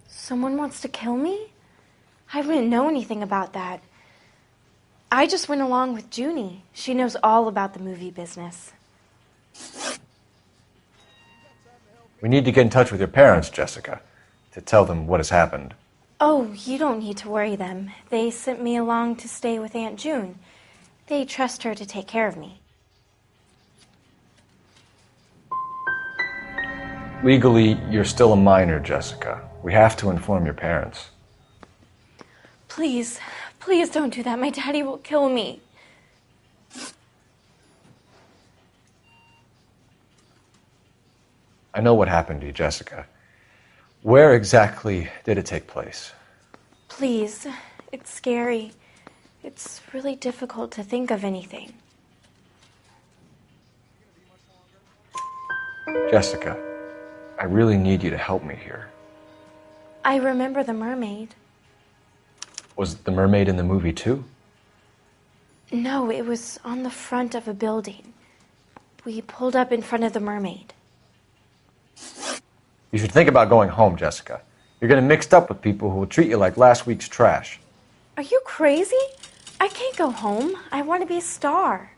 Someone wants to kill me? I wouldn't know anything about that. I just went along with Junie. She knows all about the movie business. We need to get in touch with your parents, Jessica, to tell them what has happened. Oh, you don't need to worry them. They sent me along to stay with Aunt June. They trust her to take care of me. Legally, you're still a minor, Jessica. We have to inform your parents. Please, please don't do that. My daddy will kill me. I know what happened to you, Jessica. Where exactly did it take place? Please, it's scary. It's really difficult to think of anything. Jessica, I really need you to help me here. I remember the mermaid. Was the mermaid in the movie too? No, it was on the front of a building. We pulled up in front of the mermaid. You should think about going home, Jessica. You're getting mixed up with people who will treat you like last week's trash. Are you crazy? I can't go home. I want to be a star.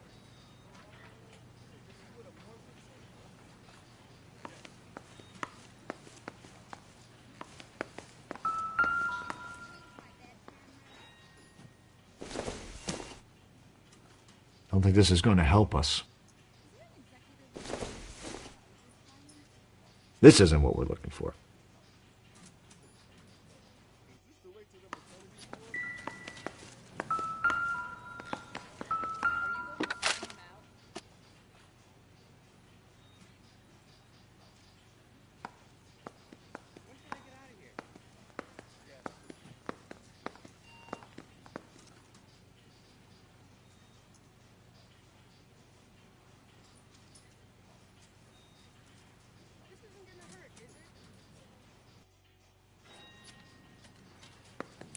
I don't think this is going to help us. This isn't what we're looking for.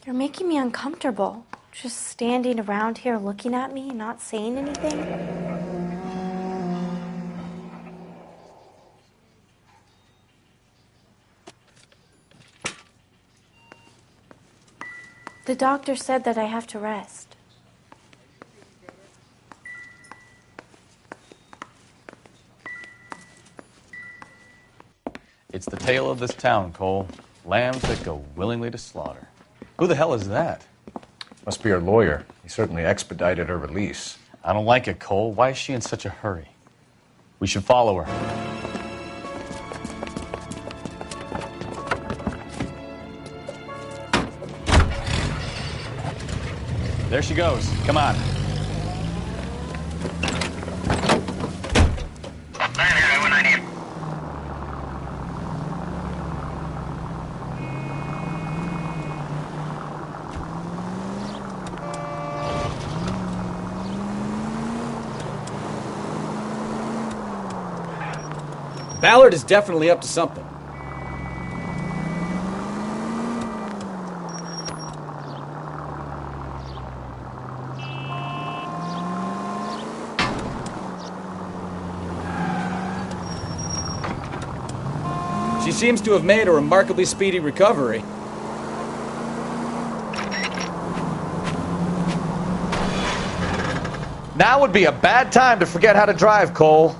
You're making me uncomfortable. Just standing around here looking at me, not saying anything. The doctor said that I have to rest. It's the tale of this town, Cole. Lambs that go willingly to slaughter. Who the hell is that? Must be her lawyer. He certainly expedited her release. I don't like it, Cole. Why is she in such a hurry? We should follow her. There she goes. Come on. Ballard is definitely up to something. She seems to have made a remarkably speedy recovery. Now would be a bad time to forget how to drive, Cole.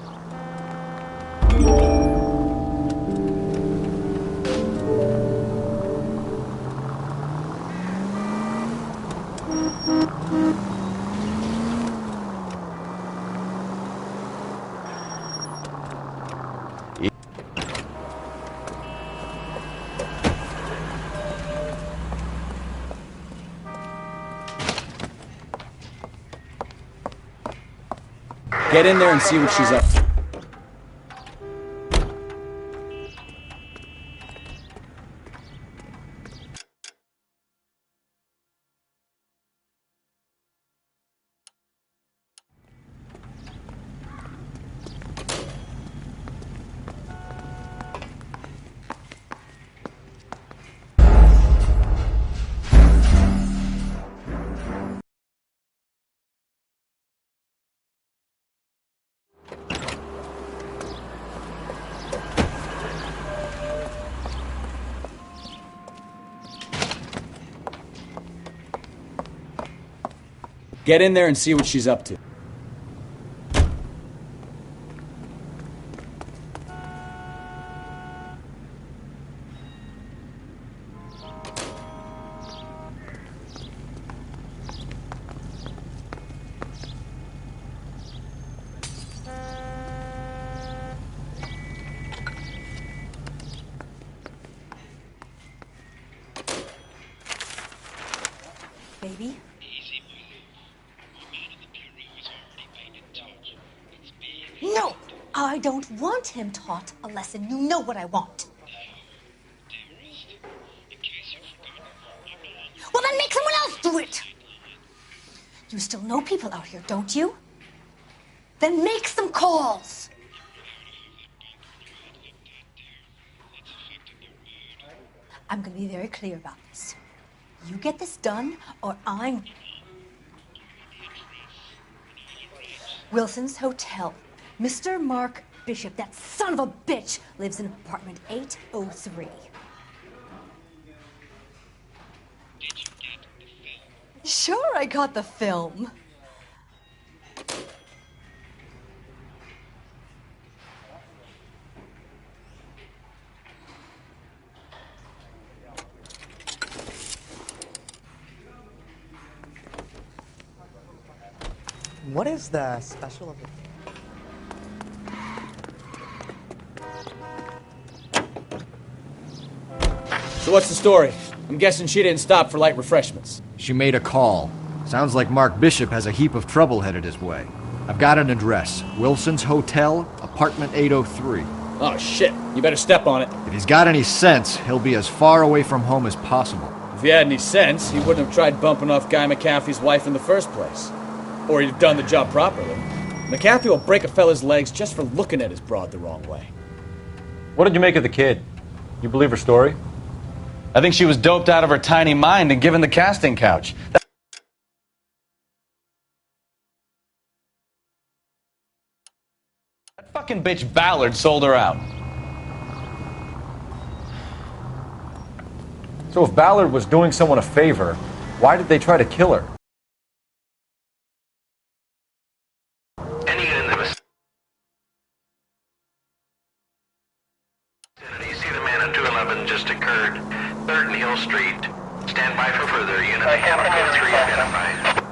Get in there and see what she's up to. Get in there and see what she's up to. Baby? No! I don't want him taught a lesson. You know what I want. Well, then make someone else do it! You still know people out here, don't you? Then make some calls! I'm gonna be very clear about this. You get this done, or I'm... Wilson's Hotel. Mr. Mark Bishop, that son of a bitch, lives in apartment 803. Sure, I got the film. What is the special of it? So what's the story? I'm guessing she didn't stop for light refreshments. She made a call. Sounds like Mark Bishop has a heap of trouble headed his way. I've got an address. Wilson's Hotel, apartment 803. Oh, shit. You better step on it. If he's got any sense, he'll be as far away from home as possible. If he had any sense, he wouldn't have tried bumping off Guy McAfee's wife in the first place. Or he'd have done the job properly. McAfee will break a fella's legs just for looking at his broad the wrong way. What did you make of the kid? You believe her story? I think she was doped out of her tiny mind and given the casting couch. That fucking bitch Ballard sold her out. So if Ballard was doing someone a favor, why did they try to kill her? Any unit in the vicinity, see the man at 211 just occurred. 3rd and Hill Street. Stand by for further. Unit to Hammer Code 3 identified.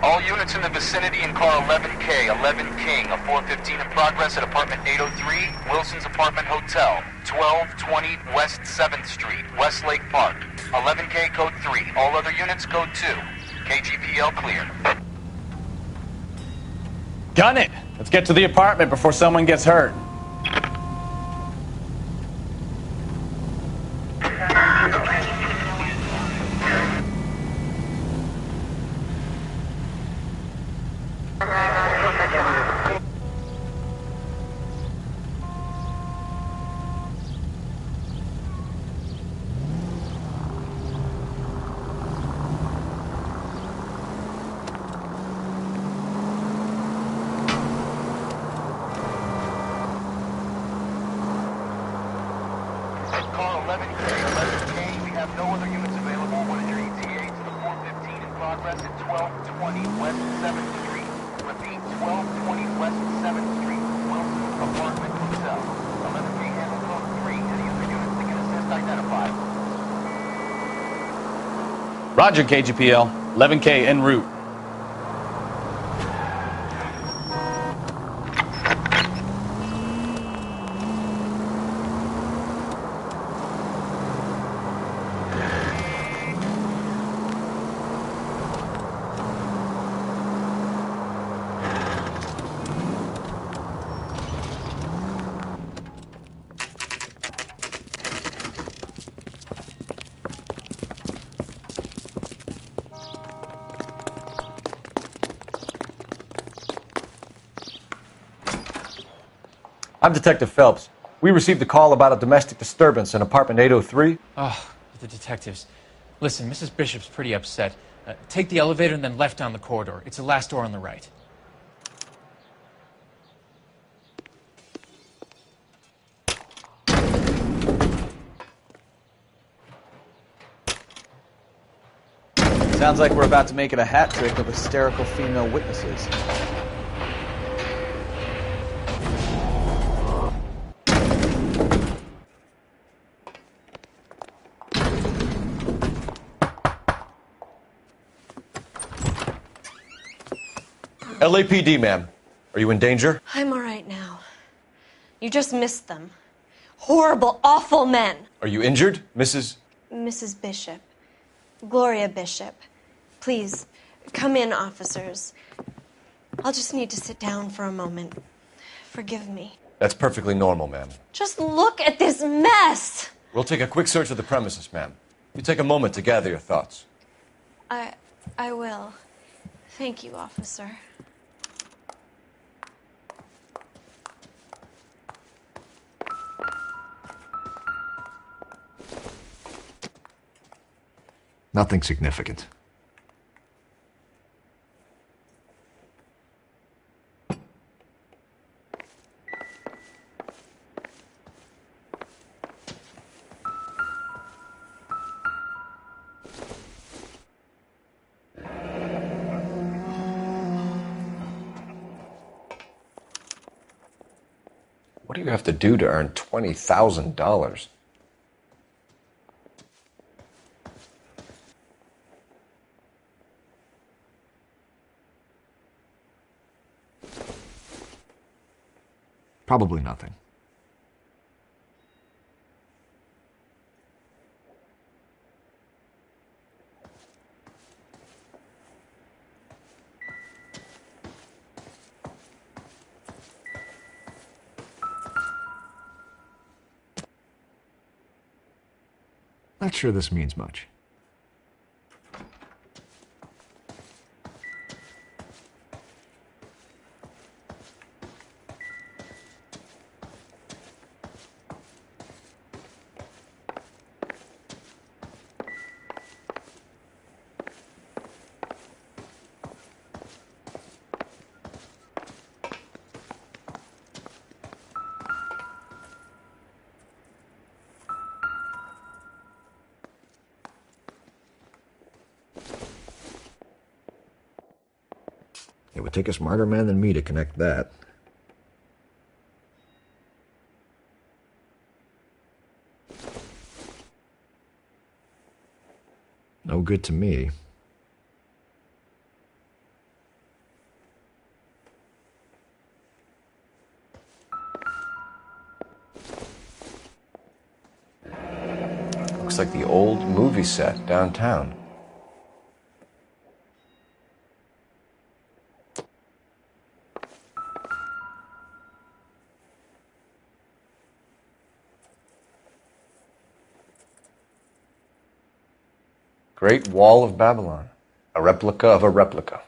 All units in the vicinity in car 11K, 11 King, a 415 in progress at apartment 803, Wilson's Apartment Hotel, 1220 West 7th Street, Westlake Park. 11K code 3, all other units code 2. KGPL clear. Gun it! Let's get to the apartment before someone gets hurt. Car 11K, 11K, we have no other units available. What is your ETA to the 415 in progress at 1220 West 7th Street? Repeat, 1220 West 7th Street, Wilson's Apartment Hotel. 11K handle code 3. Any other units that can assist identified. Roger, KGPL. 11K en route. I'm Detective Phelps. We received a call about a domestic disturbance in apartment 803. Oh, the detectives. Listen, Mrs. Bishop's pretty upset. Take the elevator and then left down the corridor. It's the last door on the right. Sounds like we're about to make it a hat trick of hysterical female witnesses. LAPD, ma'am. Are you in danger? I'm all right now. You just missed them. Horrible, awful men. Are you injured, Mrs.? Mrs. Bishop. Gloria Bishop. Please, come in, officers. I'll just need to sit down for a moment. Forgive me. That's perfectly normal, ma'am. Just look at this mess! We'll take a quick search of the premises, ma'am. You take a moment to gather your thoughts. I will. Thank you, officer. Nothing significant. What do you have to do to earn $20,000? Probably nothing. Not sure this means much. It would take a smarter man than me to connect that. No good to me. Looks like the old movie set downtown. Great Wall of Babylon. A replica of a replica.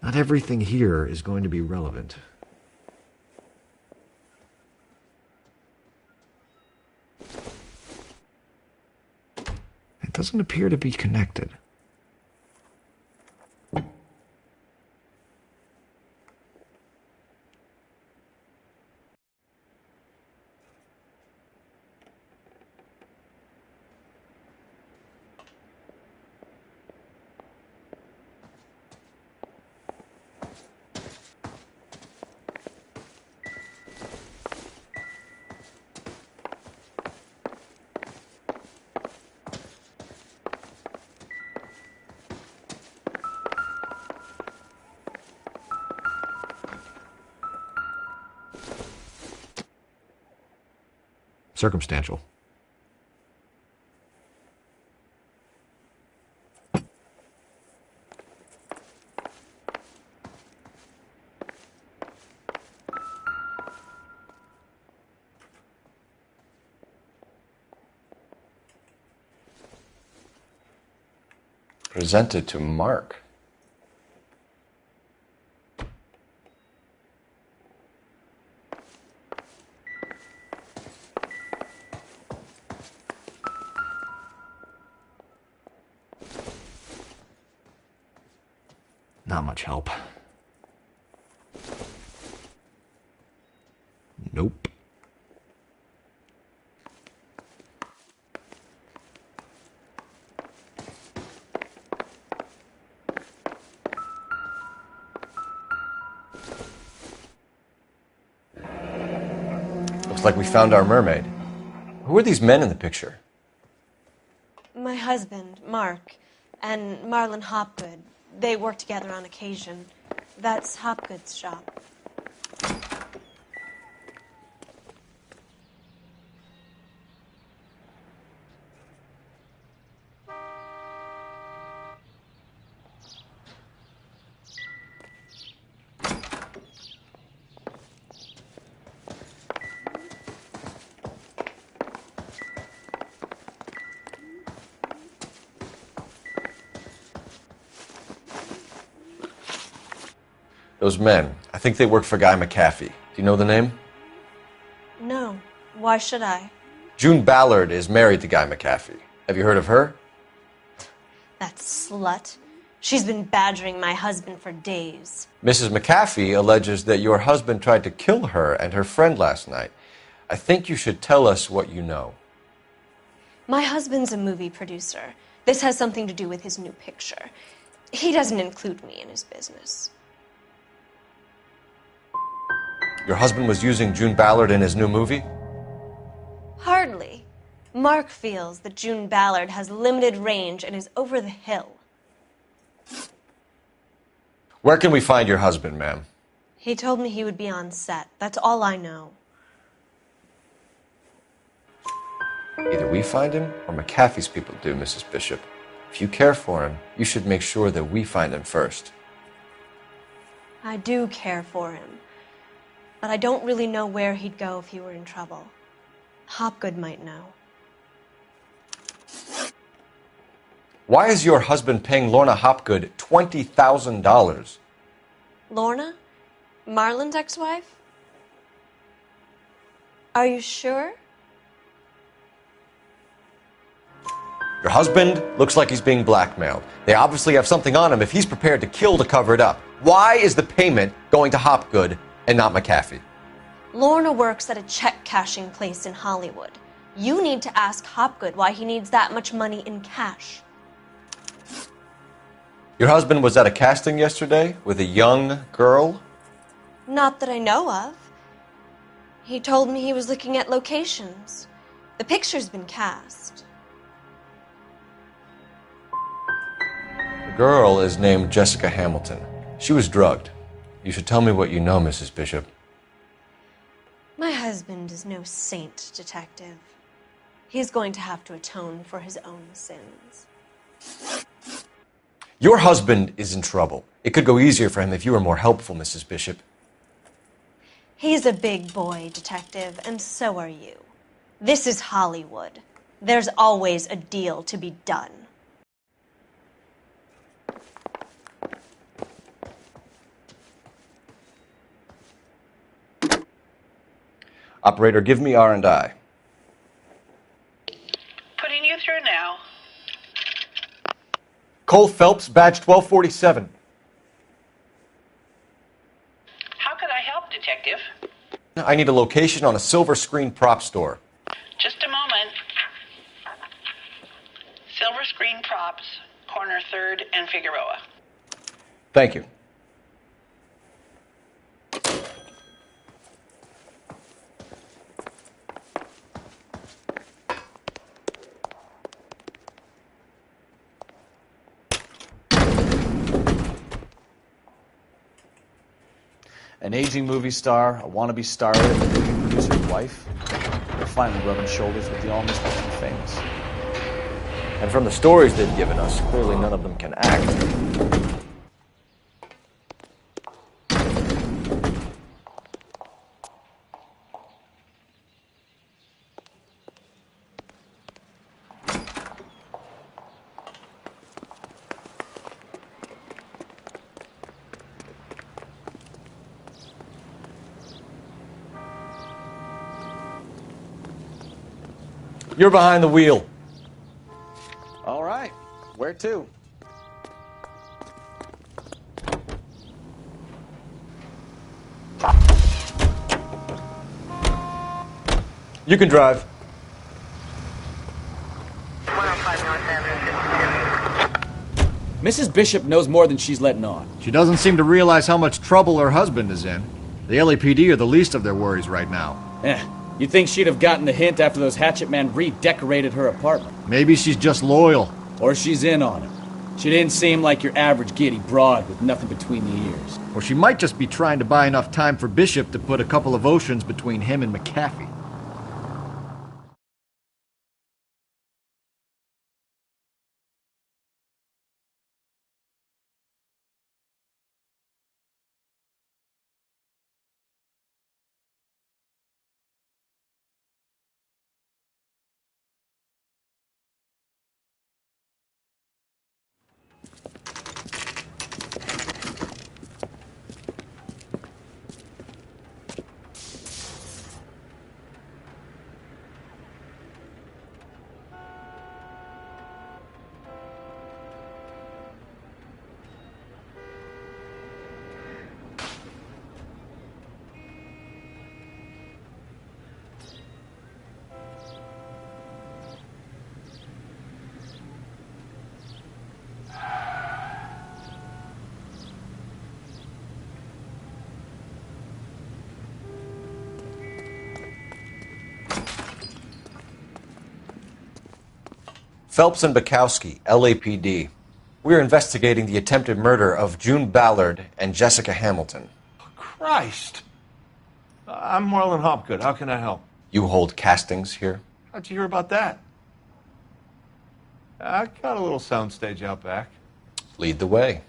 Not everything here is going to be relevant. It doesn't appear to be connected. Circumstantial. Presented to Mark. Not much help. Nope. Looks like we found our mermaid. Who are these men in the picture? My husband, Mark, and Marlon Hopgood. They work together on occasion. That's Hopgood's shop. Those men, I think they work for Guy McAfee. Do you know the name? No. Why should I? June Ballard is married to Guy McAfee. Have you heard of her? That slut. She's been badgering my husband for days. Mrs. McAfee alleges that your husband tried to kill her and her friend last night. I think you should tell us what you know. My husband's a movie producer. This has something to do with his new picture. He doesn't include me in his business. Your husband was using June Ballard in his new movie? Hardly. Mark feels that June Ballard has limited range and is over the hill. Where can we find your husband, ma'am? He told me he would be on set. That's all I know. Either we find him or McAfee's people do, Mrs. Bishop. If you care for him, you should make sure that we find him first. I do care for him. But I don't really know where he'd go if he were in trouble. Hopgood might know. Why is your husband paying Lorna Hopgood $20,000? Lorna? Marlon's ex-wife? Are you sure? Your husband looks like he's being blackmailed. They obviously have something on him if he's prepared to kill to cover it up. Why is the payment going to Hopgood and not McAfee? Lorna works at a check cashing place in Hollywood. You need to ask Hopgood why he needs that much money in cash. Your husband was at a casting yesterday with a young girl? Not that I know of. He told me he was looking at locations. The picture's been cast. The girl is named Jessica Hamilton. She was drugged. You should tell me what you know, Mrs. Bishop. My husband is no saint, Detective. He's going to have to atone for his own sins. Your husband is in trouble. It could go easier for him if you were more helpful, Mrs. Bishop. He's a big boy, Detective, and so are you. This is Hollywood. There's always a deal to be done. Operator, give me R&I. Putting you through now. Cole Phelps, badge 1247. How could I help, Detective? I need a location on a silver screen prop store. Just a moment. Silver Screen Props, corner 3rd and Figueroa. Thank you. An aging movie star, a wannabe starlet, and a movie producer's wife. They're finally rubbing shoulders with the almost too famous. And from the stories they've given us, clearly none of them can act. You're behind the wheel. All right. Where to? You can drive. Mrs. Bishop knows more than she's letting on. She doesn't seem to realize how much trouble her husband is in. The LAPD are the least of their worries right now. You'd think she'd have gotten the hint after those hatchet men redecorated her apartment. Maybe she's just loyal. Or she's in on it. She didn't seem like your average giddy broad with nothing between the ears. Or she might just be trying to buy enough time for Bishop to put a couple of oceans between him and McAfee. Phelps and Bukowski, LAPD. We're investigating the attempted murder of June Ballard and Jessica Hamilton. Christ. I'm Marlon Hopgood. How can I help? You hold castings here? How'd you hear about that? I got a little soundstage out back. Lead the way.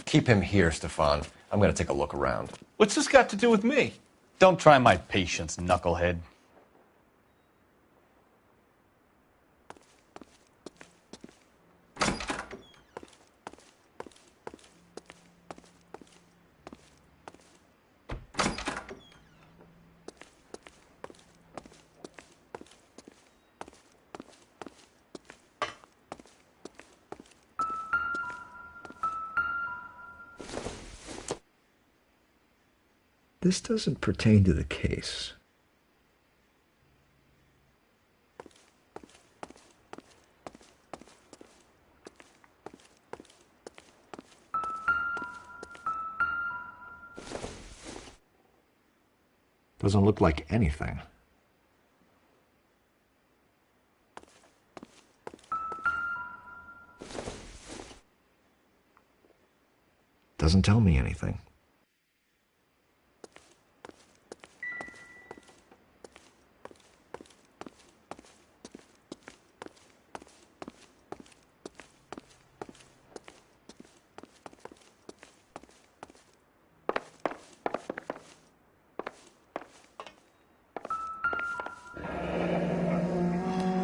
Keep him here, Stefan. I'm going to take a look around. What's this got to do with me? Don't try my patience, knucklehead. This doesn't pertain to the case. Doesn't look like anything. Doesn't tell me anything.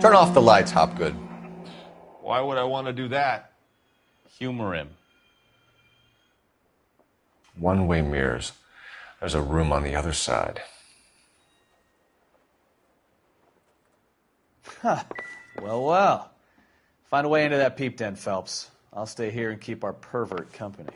Turn off the lights, Hopgood. Why would I want to do that? Humor him. One-way mirrors. There's a room on the other side. Huh. Well. Find a way into that peep den, Phelps. I'll stay here and keep our pervert company.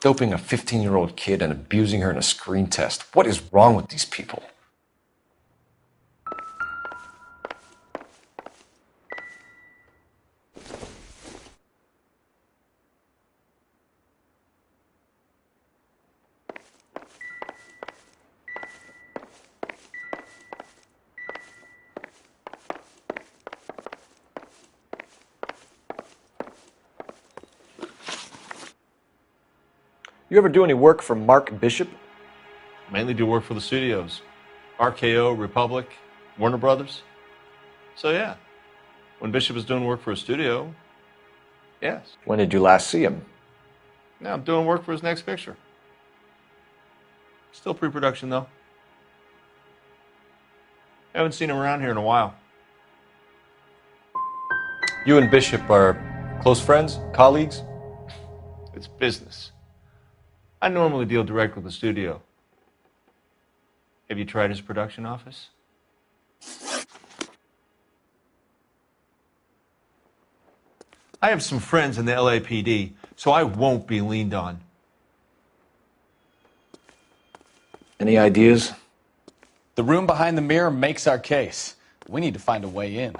Doping a 15-year-old kid and abusing her in a screen test. What is wrong with these people? You ever do any work for Mark Bishop? Mainly do work for the studios. RKO, Republic, Warner Brothers. So yeah, when Bishop is doing work for a studio, yes. When did you last see him? Now I'm doing work for his next picture. Still pre-production though. Haven't seen him around here in a while. You and Bishop are close friends, colleagues? It's business. I normally deal direct with the studio. Have you tried his production office? I have some friends in the LAPD, so I won't be leaned on. Any ideas? The room behind the mirror makes our case. We need to find a way in.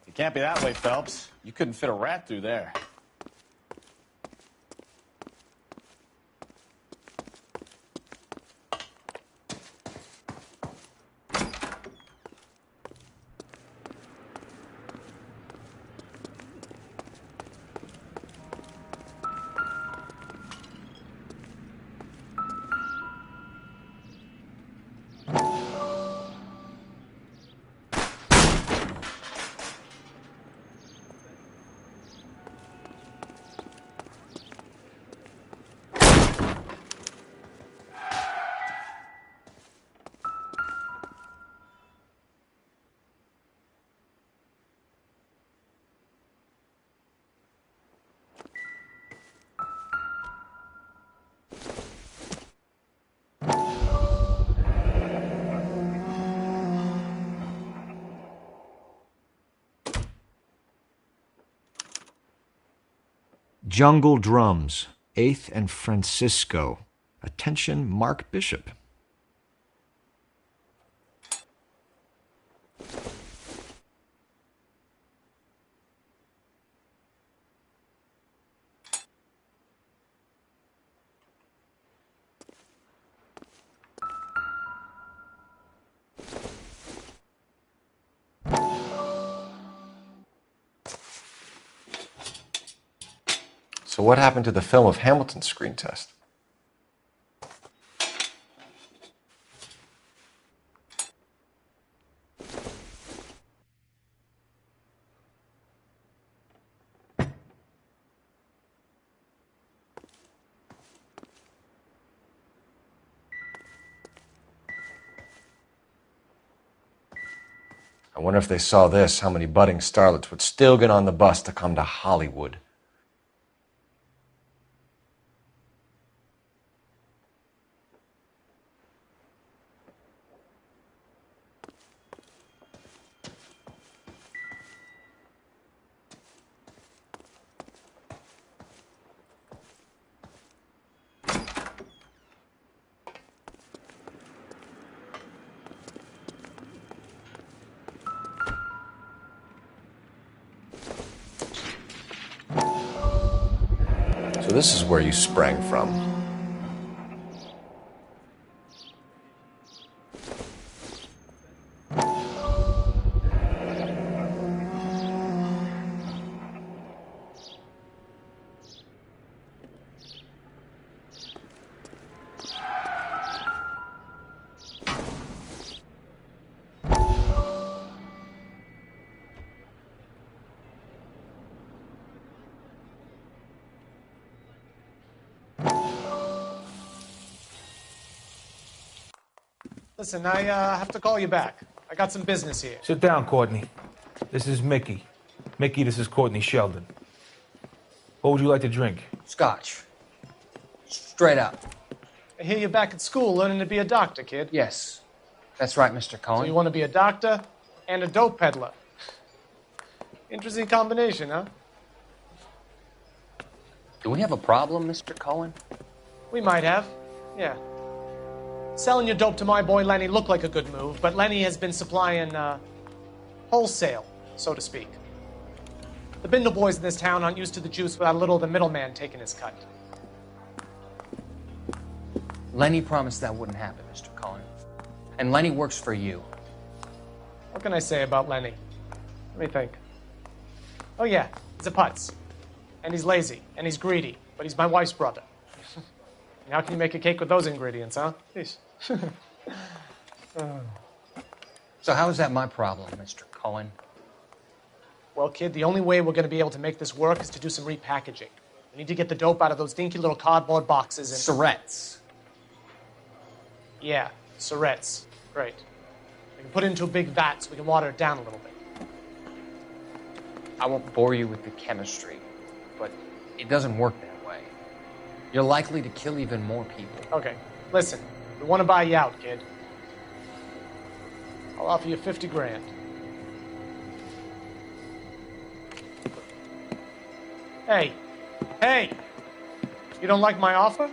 It can't be that way, Phelps. You couldn't fit a rat through there. Jungle Drums, 8th and Francisco. Attention, Mark Bishop. So what happened to the film of Hamilton's screen test? I wonder if they saw this, how many budding starlets would still get on the bus to come to Hollywood. So this is where you sprang from. Listen, I have to call you back. I got some business here. Sit down, Courtney. This is Mickey. Mickey, this is Courtney Sheldon. What would you like to drink? Scotch. Straight up. I hear you're back at school learning to be a doctor, kid. Yes. That's right, Mr. Cohen. So you want to be a doctor and a dope peddler. Interesting combination, huh? Do we have a problem, Mr. Cohen? We might have, yeah. Selling your dope to my boy Lenny looked like a good move, but Lenny has been supplying, wholesale, so to speak. The Bindle boys in this town aren't used to the juice without a little of the middleman taking his cut. Lenny promised that wouldn't happen, Mr. Cohen. And Lenny works for you. What can I say about Lenny? Let me think. Oh yeah, he's a putz. And he's lazy, and he's greedy, but he's my wife's brother. And how can you make a cake with those ingredients, huh? Jeez. So how is that my problem, Mr. Cohen? Well, kid, the only way we're going to be able to make this work is to do some repackaging. We need to get the dope out of those dinky little cardboard boxes and... Surrettes. Yeah, Surrettes. Great. We can put it into a big vat so we can water it down a little bit. I won't bore you with the chemistry, but it doesn't work that way. You're likely to kill even more people. Okay, listen. We want to buy you out, kid. I'll offer you 50 grand. Hey. Hey! You don't like my offer?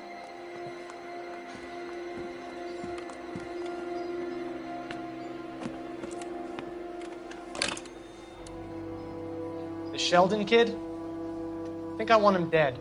The Sheldon kid? I think I want him dead.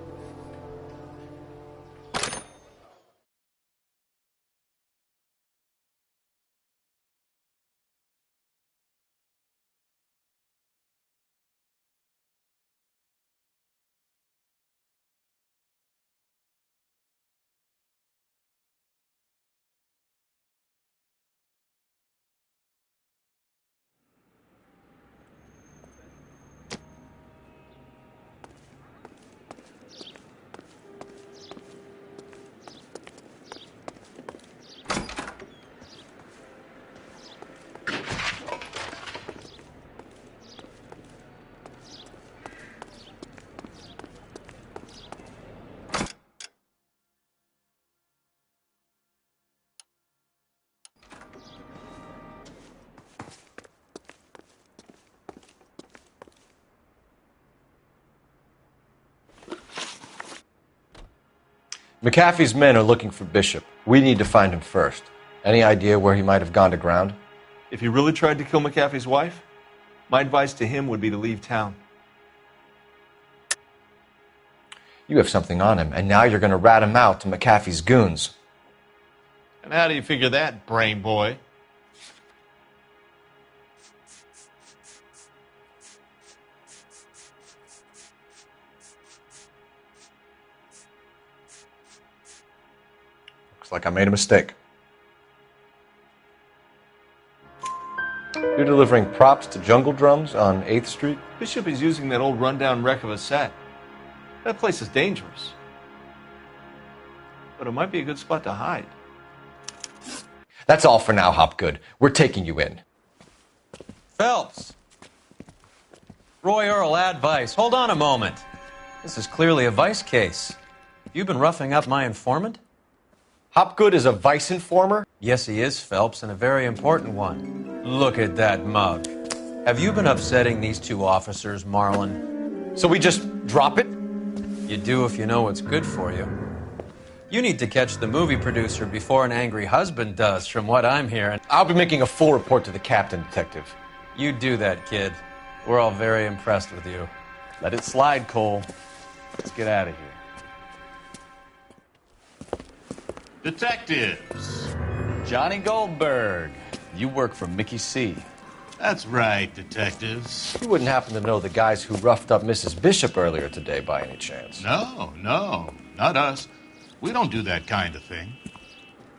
McAfee's men are looking for Bishop. We need to find him first. Any idea where he might have gone to ground? If he really tried to kill McAfee's wife, my advice to him would be to leave town. You have something on him, and now you're going to rat him out to McAfee's goons. And how do you figure that, brain boy? Looks like I made a mistake. You're delivering props to Jungle Drums on 8th Street? Bishop is using that old rundown wreck of a set. That place is dangerous. But it might be a good spot to hide. That's all for now, Hopgood. We're taking you in. Phelps! Roy Earl, advice. Hold on a moment. This is clearly a vice case. You've been roughing up my informant? Hopgood is a vice informer? Yes, he is, Phelps, and a very important one. Look at that mug. Have you been upsetting these two officers, Marlin? So we just drop it? You do if you know what's good for you. You need to catch the movie producer before an angry husband does, from what I'm hearing. I'll be making a full report to the captain, Detective. You do that, kid. We're all very impressed with you. Let it slide, Cole. Let's get out of here. Detectives. Johnny Goldberg. You work for Mickey C. That's right, detectives. You wouldn't happen to know the guys who roughed up Mrs. Bishop earlier today by any chance? No, not us. We don't do that kind of thing.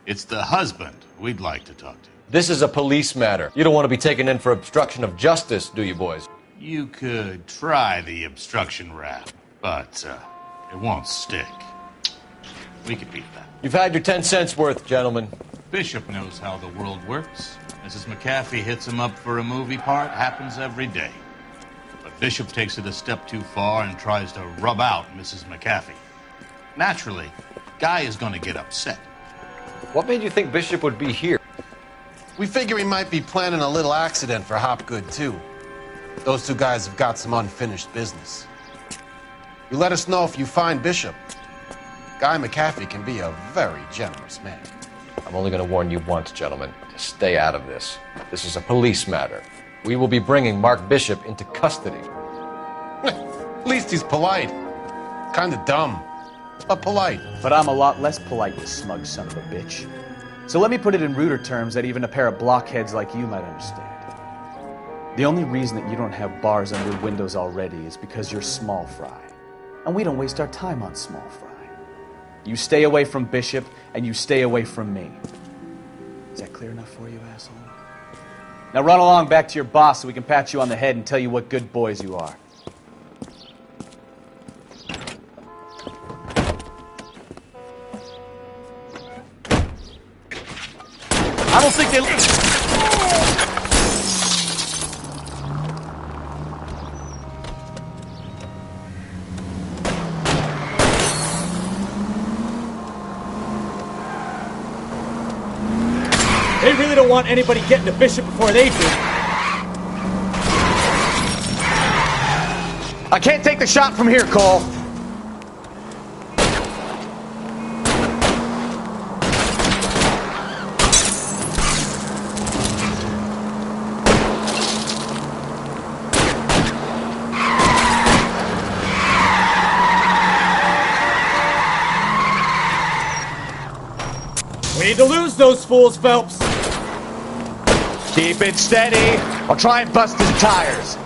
It's the husband we'd like to talk to. This is a police matter. You don't want to be taken in for obstruction of justice, do you, boys? You could try the obstruction rap, but it won't stick. We could beat that. You've had your 10 cents worth, gentlemen. Bishop knows how the world works. Mrs. McAfee hits him up for a movie part. Happens every day. But Bishop takes it a step too far and tries to rub out Mrs. McAfee. Naturally, Guy is going to get upset. What made you think Bishop would be here? We figure he might be planning a little accident for Hopgood, too. Those two guys have got some unfinished business. You let us know if you find Bishop. Guy McAfee can be a very generous man. I'm only going to warn you once, gentlemen, to stay out of this. This is a police matter. We will be bringing Mark Bishop into custody. At least he's polite. Kind of dumb, but polite. But I'm a lot less polite, you smug son of a bitch. So let me put it in ruder terms that even a pair of blockheads like you might understand. The only reason that you don't have bars on your windows already is because you're small fry. And we don't waste our time on small fry. You stay away from Bishop, and you stay away from me. Is that clear enough for you, asshole? Now run along back to your boss so we can pat you on the head and tell you what good boys you are. I don't think they... They really don't want anybody getting to Bishop before they do. I can't take the shot from here, Cole. We need to lose those fools, Phelps. Keep it steady. I'll try and bust his tires.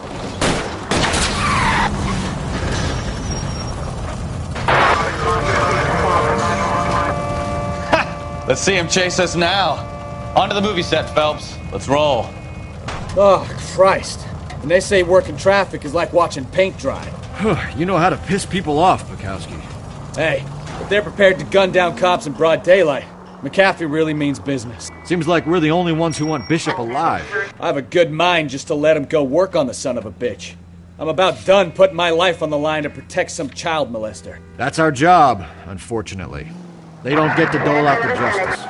Let's see him chase us now. On to the movie set, Phelps. Let's roll. Oh, Christ. And they say working traffic is like watching paint dry. You know how to piss people off, Bukowski. Hey, if they're prepared to gun down cops in broad daylight, McAfee really means business. Seems like we're the only ones who want Bishop alive. I have a good mind just to let him go work on the son of a bitch. I'm about done putting my life on the line to protect some child molester. That's our job, unfortunately. They don't get to dole out the justice.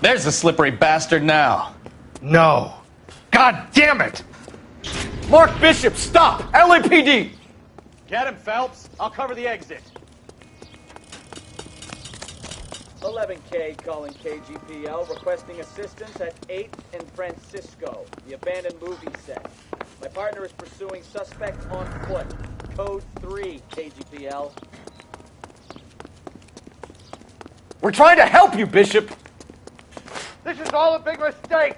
There's the slippery bastard now. No. God damn it! Mark Bishop, stop! LAPD! Get him, Phelps. I'll cover the exit. 11K calling KGPL, requesting assistance at 8th and Francisco, the abandoned movie set. My partner is pursuing suspect on foot. Code 3, KGPL. We're trying to help you, Bishop! This is all a big mistake!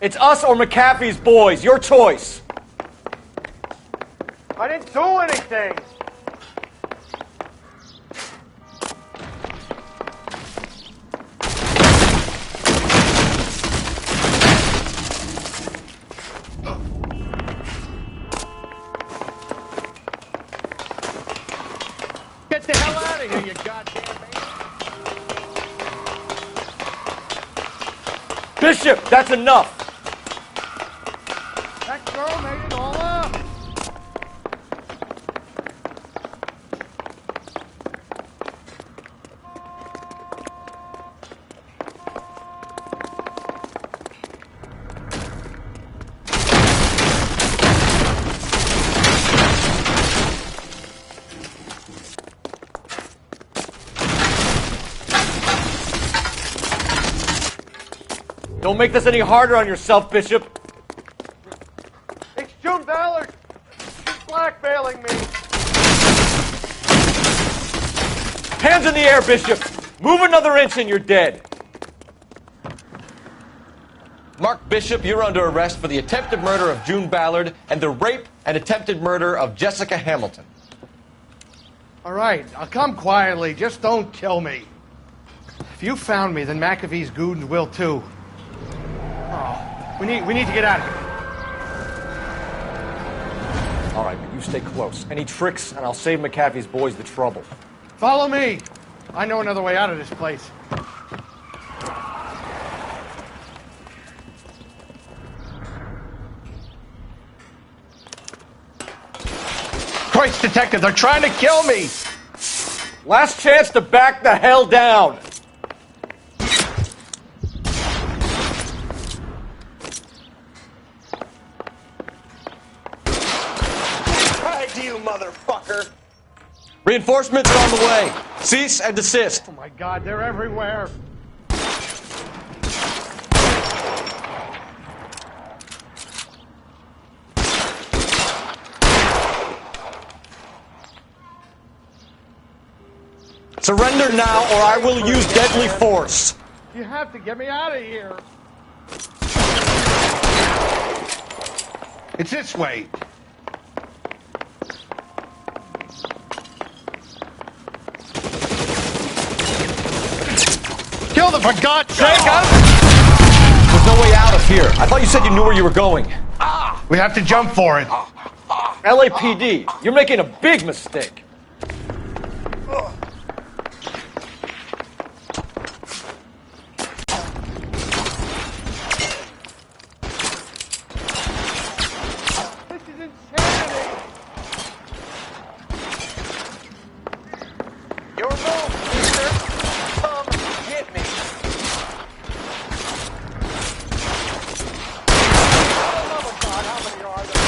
It's us or McAfee's boys. Your choice. I didn't do anything! Get the hell out of here, you goddamn man! Bishop, that's enough! That girl made it all up! Don't make this any harder on yourself, Bishop. It's June Ballard! She's blackmailing me! Hands in the air, Bishop! Move another inch and you're dead. Mark Bishop, you're under arrest for the attempted murder of June Ballard and the rape and attempted murder of Jessica Hamilton. All right, I'll come quietly. Just don't kill me. If you found me, then McAfee's goons will too. Oh, we need to get out of here. All right, but you stay close. Any tricks, and I'll save McAfee's boys the trouble. Follow me. I know another way out of this place. Christ, detective, they're trying to kill me! Last chance to back the hell down! You motherfucker! Reinforcements are on the way. Cease and desist. Oh my God, they're everywhere. Surrender now or I will use deadly force. You have to get me out of here. It's this way. Kill them, for God's sake! There's no way out of here. I thought you said you knew where you were going. We have to jump for it. LAPD, you're making a big mistake. This is insanity! Your move, mister! Come get me! Oh, God, how many are there?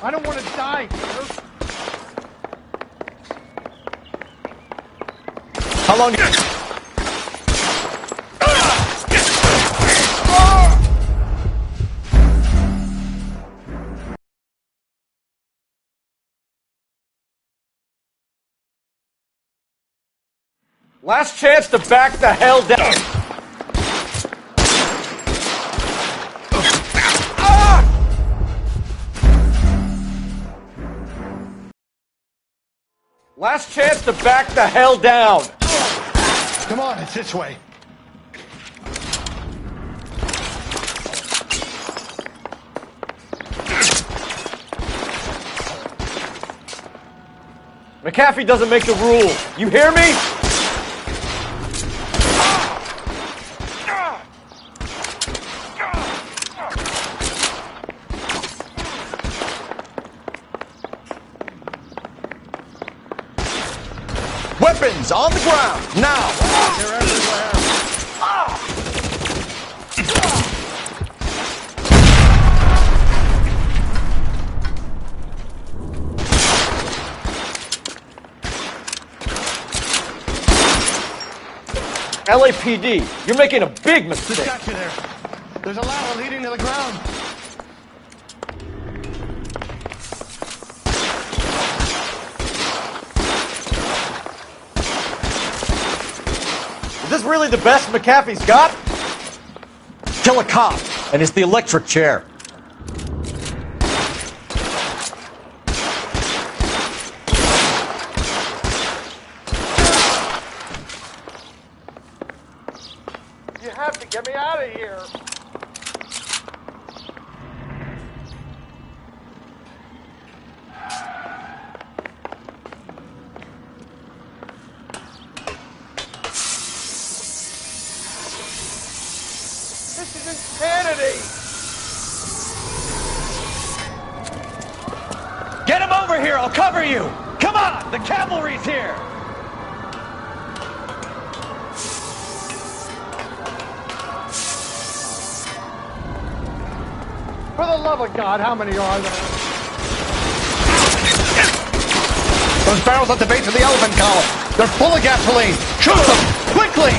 I don't want to die here. How long? Last chance to back the hell down. Last chance to back the hell down. Come on, it's this way. McAfee doesn't make the rules. You hear me? Weapons on the ground, now! They're everywhere. LAPD, you're making a big mistake. Just got you there. There's a ladder leading to the ground. Is this really the best McAfee's got? Kill a cop, and it's the electric chair. You have to get me out of here. This is insanity. Get him over here! I'll cover you! Come on! The cavalry's here! For the love of God, how many are there? Those barrels at the base of the elephant column. They're full of gasoline. Shoot them! Quickly!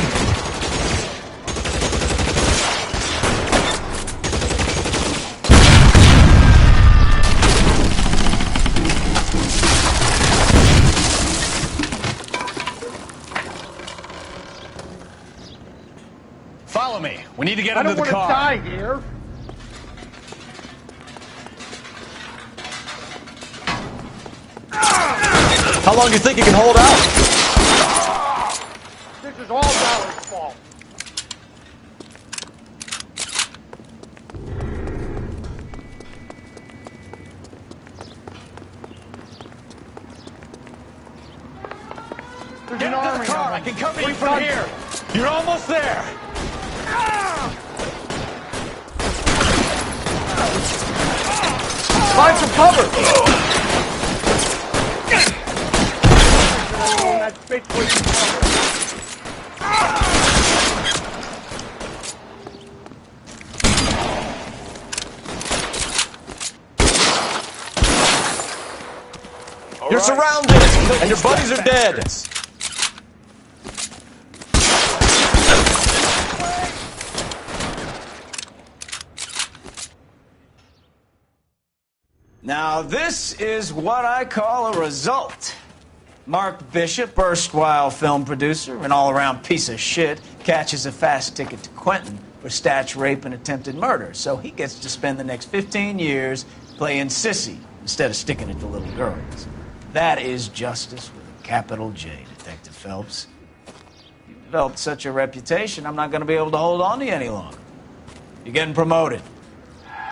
Follow me. We need to get I him don't to the want to car. die here. How long do you think you can hold out? This is all Dollar's fault. There's Get an into army the car. of I them. can cover you We've from done- here. You're almost there. Find some cover! That bitch was You're surrounded, and your buddies are dead. Now, this is what I call a result. Mark Bishop, erstwhile film producer and all-around piece of shit, catches a fast ticket to Quentin for statch rape and attempted murder. So he gets to spend the next 15 years playing sissy instead of sticking it to little girls. That is justice with a capital J, Detective Phelps. You've developed such a reputation, I'm not going to be able to hold on to you any longer. You're getting promoted.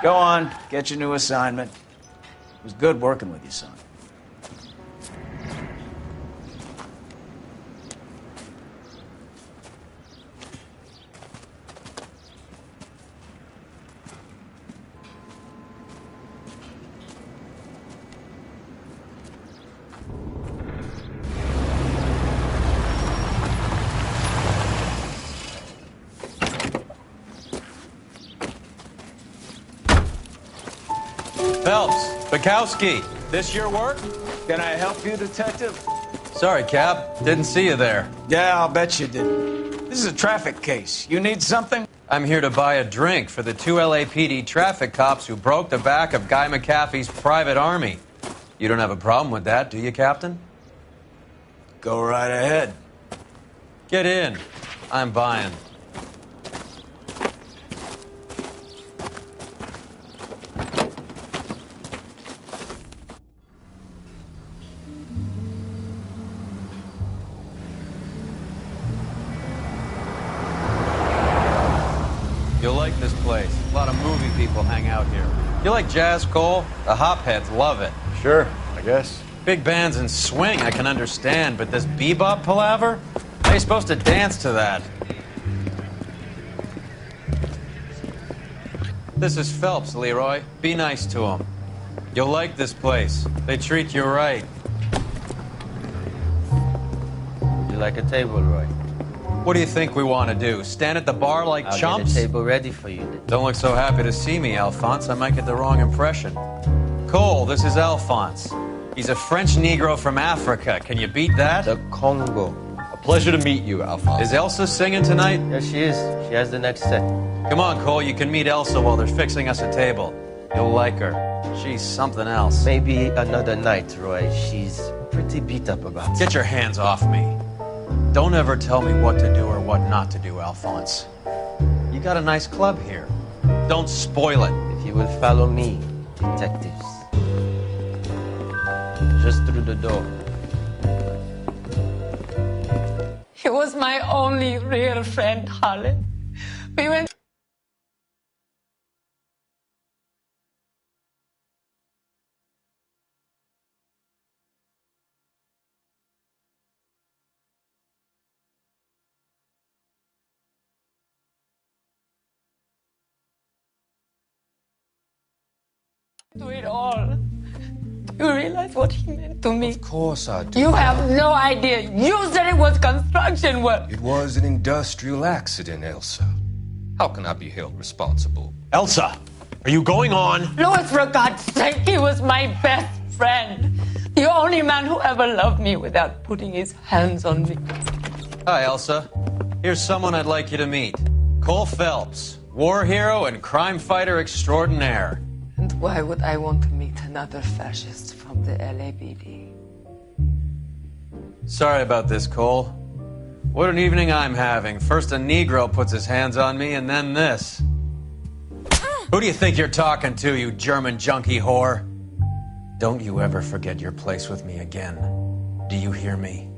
Go on, get your new assignment. It was good working with you, son. Phelps, Bukowski, this your work? Can I help you, Detective? Sorry, Cap. Didn't see you there. Yeah, I'll bet you didn't. This is a traffic case. You need something? I'm here to buy a drink for the 2 LAPD traffic cops who broke the back of Guy McAfee's private army. You don't have a problem with that, do you, Captain? Go right ahead. Get in. I'm buying. You'll like this place. A lot of movie people hang out here. You like jazz, Cole? The hopheads love it. Sure, I guess. Big bands and swing, I can understand, but this bebop palaver? How are you supposed to dance to that? This is Phelps, Leroy. Be nice to him. You'll like this place. They treat you right. you like a table, Roy? What do you think we want to do? Stand at the bar like I'll chumps? get a table ready for you. Don't look so happy to see me, Alphonse. I might get the wrong impression. Cole, this is Alphonse. He's a French Negro from Africa. Can you beat that? The Congo. A pleasure to meet you, Alphonse. Is Elsa singing tonight? Yes, she is. She has the next set. Come on, Cole. You can meet Elsa while they're fixing us a table. You'll like her. She's something else. Maybe another night, Roy. She's pretty beat up about it. Get your hands off me. Don't ever tell me what to do or what not to do, Alphonse. You got a nice club here. Don't spoil it. If you will follow me, detectives. Just through the door. He was my only real friend, Harlan. We went... do it all. Do you realize what he meant to me? Of course I do. You have no idea. You said it was construction work. It was an industrial accident, Elsa. How can I be held responsible? Elsa, are you going on? Louis, for God's sake, he was my best friend. The only man who ever loved me without putting his hands on me. Hi, Elsa. Here's someone I'd like you to meet. Cole Phelps, war hero and crime fighter extraordinaire. And why would I want to meet another fascist from the LAPD? Sorry about this, Cole. What an evening I'm having. First a Negro puts his hands on me, and then this. Who do you think you're talking to, you German junkie whore? Don't you ever forget your place with me again. Do you hear me?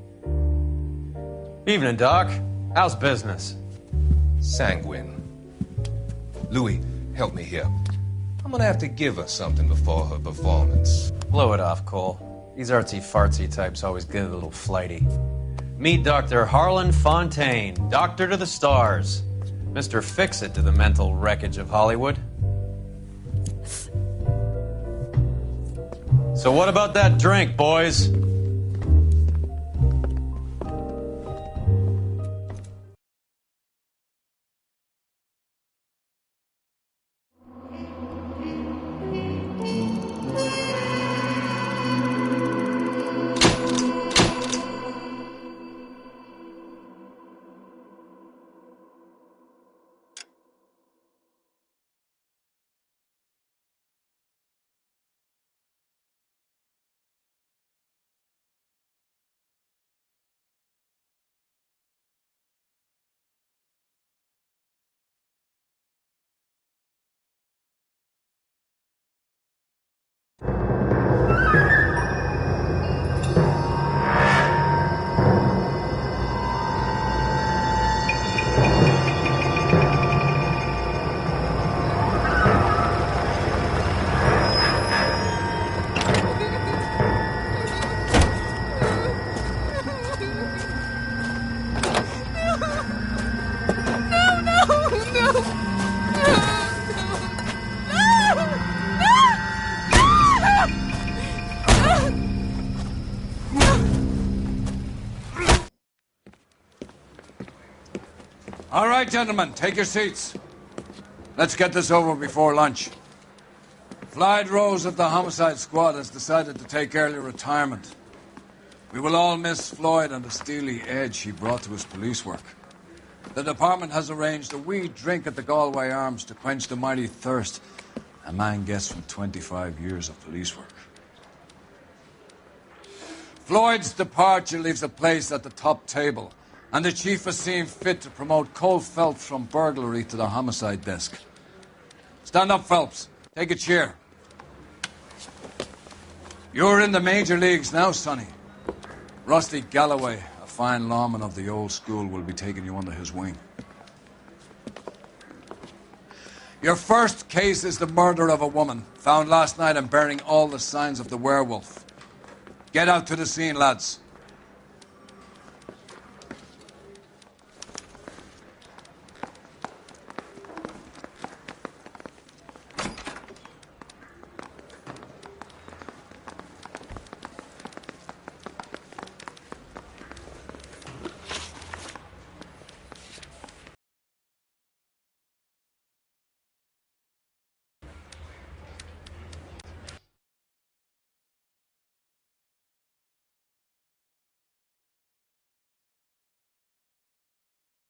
Evening, Doc. How's business? Sanguine. Louis, help me here. I'm gonna have to give her something before her performance. Blow it off, Cole. These artsy-fartsy types always get a little flighty. Meet Dr. Harlan Fontaine, doctor to the stars. Mr. Fix-It to the mental wreckage of Hollywood. So what about that drink, boys? All right, gentlemen, take your seats. Let's get this over before lunch. Floyd Rose of the Homicide Squad has decided to take early retirement. We will all miss Floyd and the steely edge he brought to his police work. The department has arranged a wee drink at the Galway Arms to quench the mighty thirst a man gets from 25 years of police work. Floyd's departure leaves a place at the top table, and the chief has seen fit to promote Cole Phelps from burglary to the homicide desk. Stand up, Phelps. Take a chair. You're in the major leagues now, Sonny. Rusty Galloway, a fine lawman of the old school, will be taking you under his wing. Your first case is the murder of a woman, found last night and bearing all the signs of the werewolf. Get out to the scene, lads.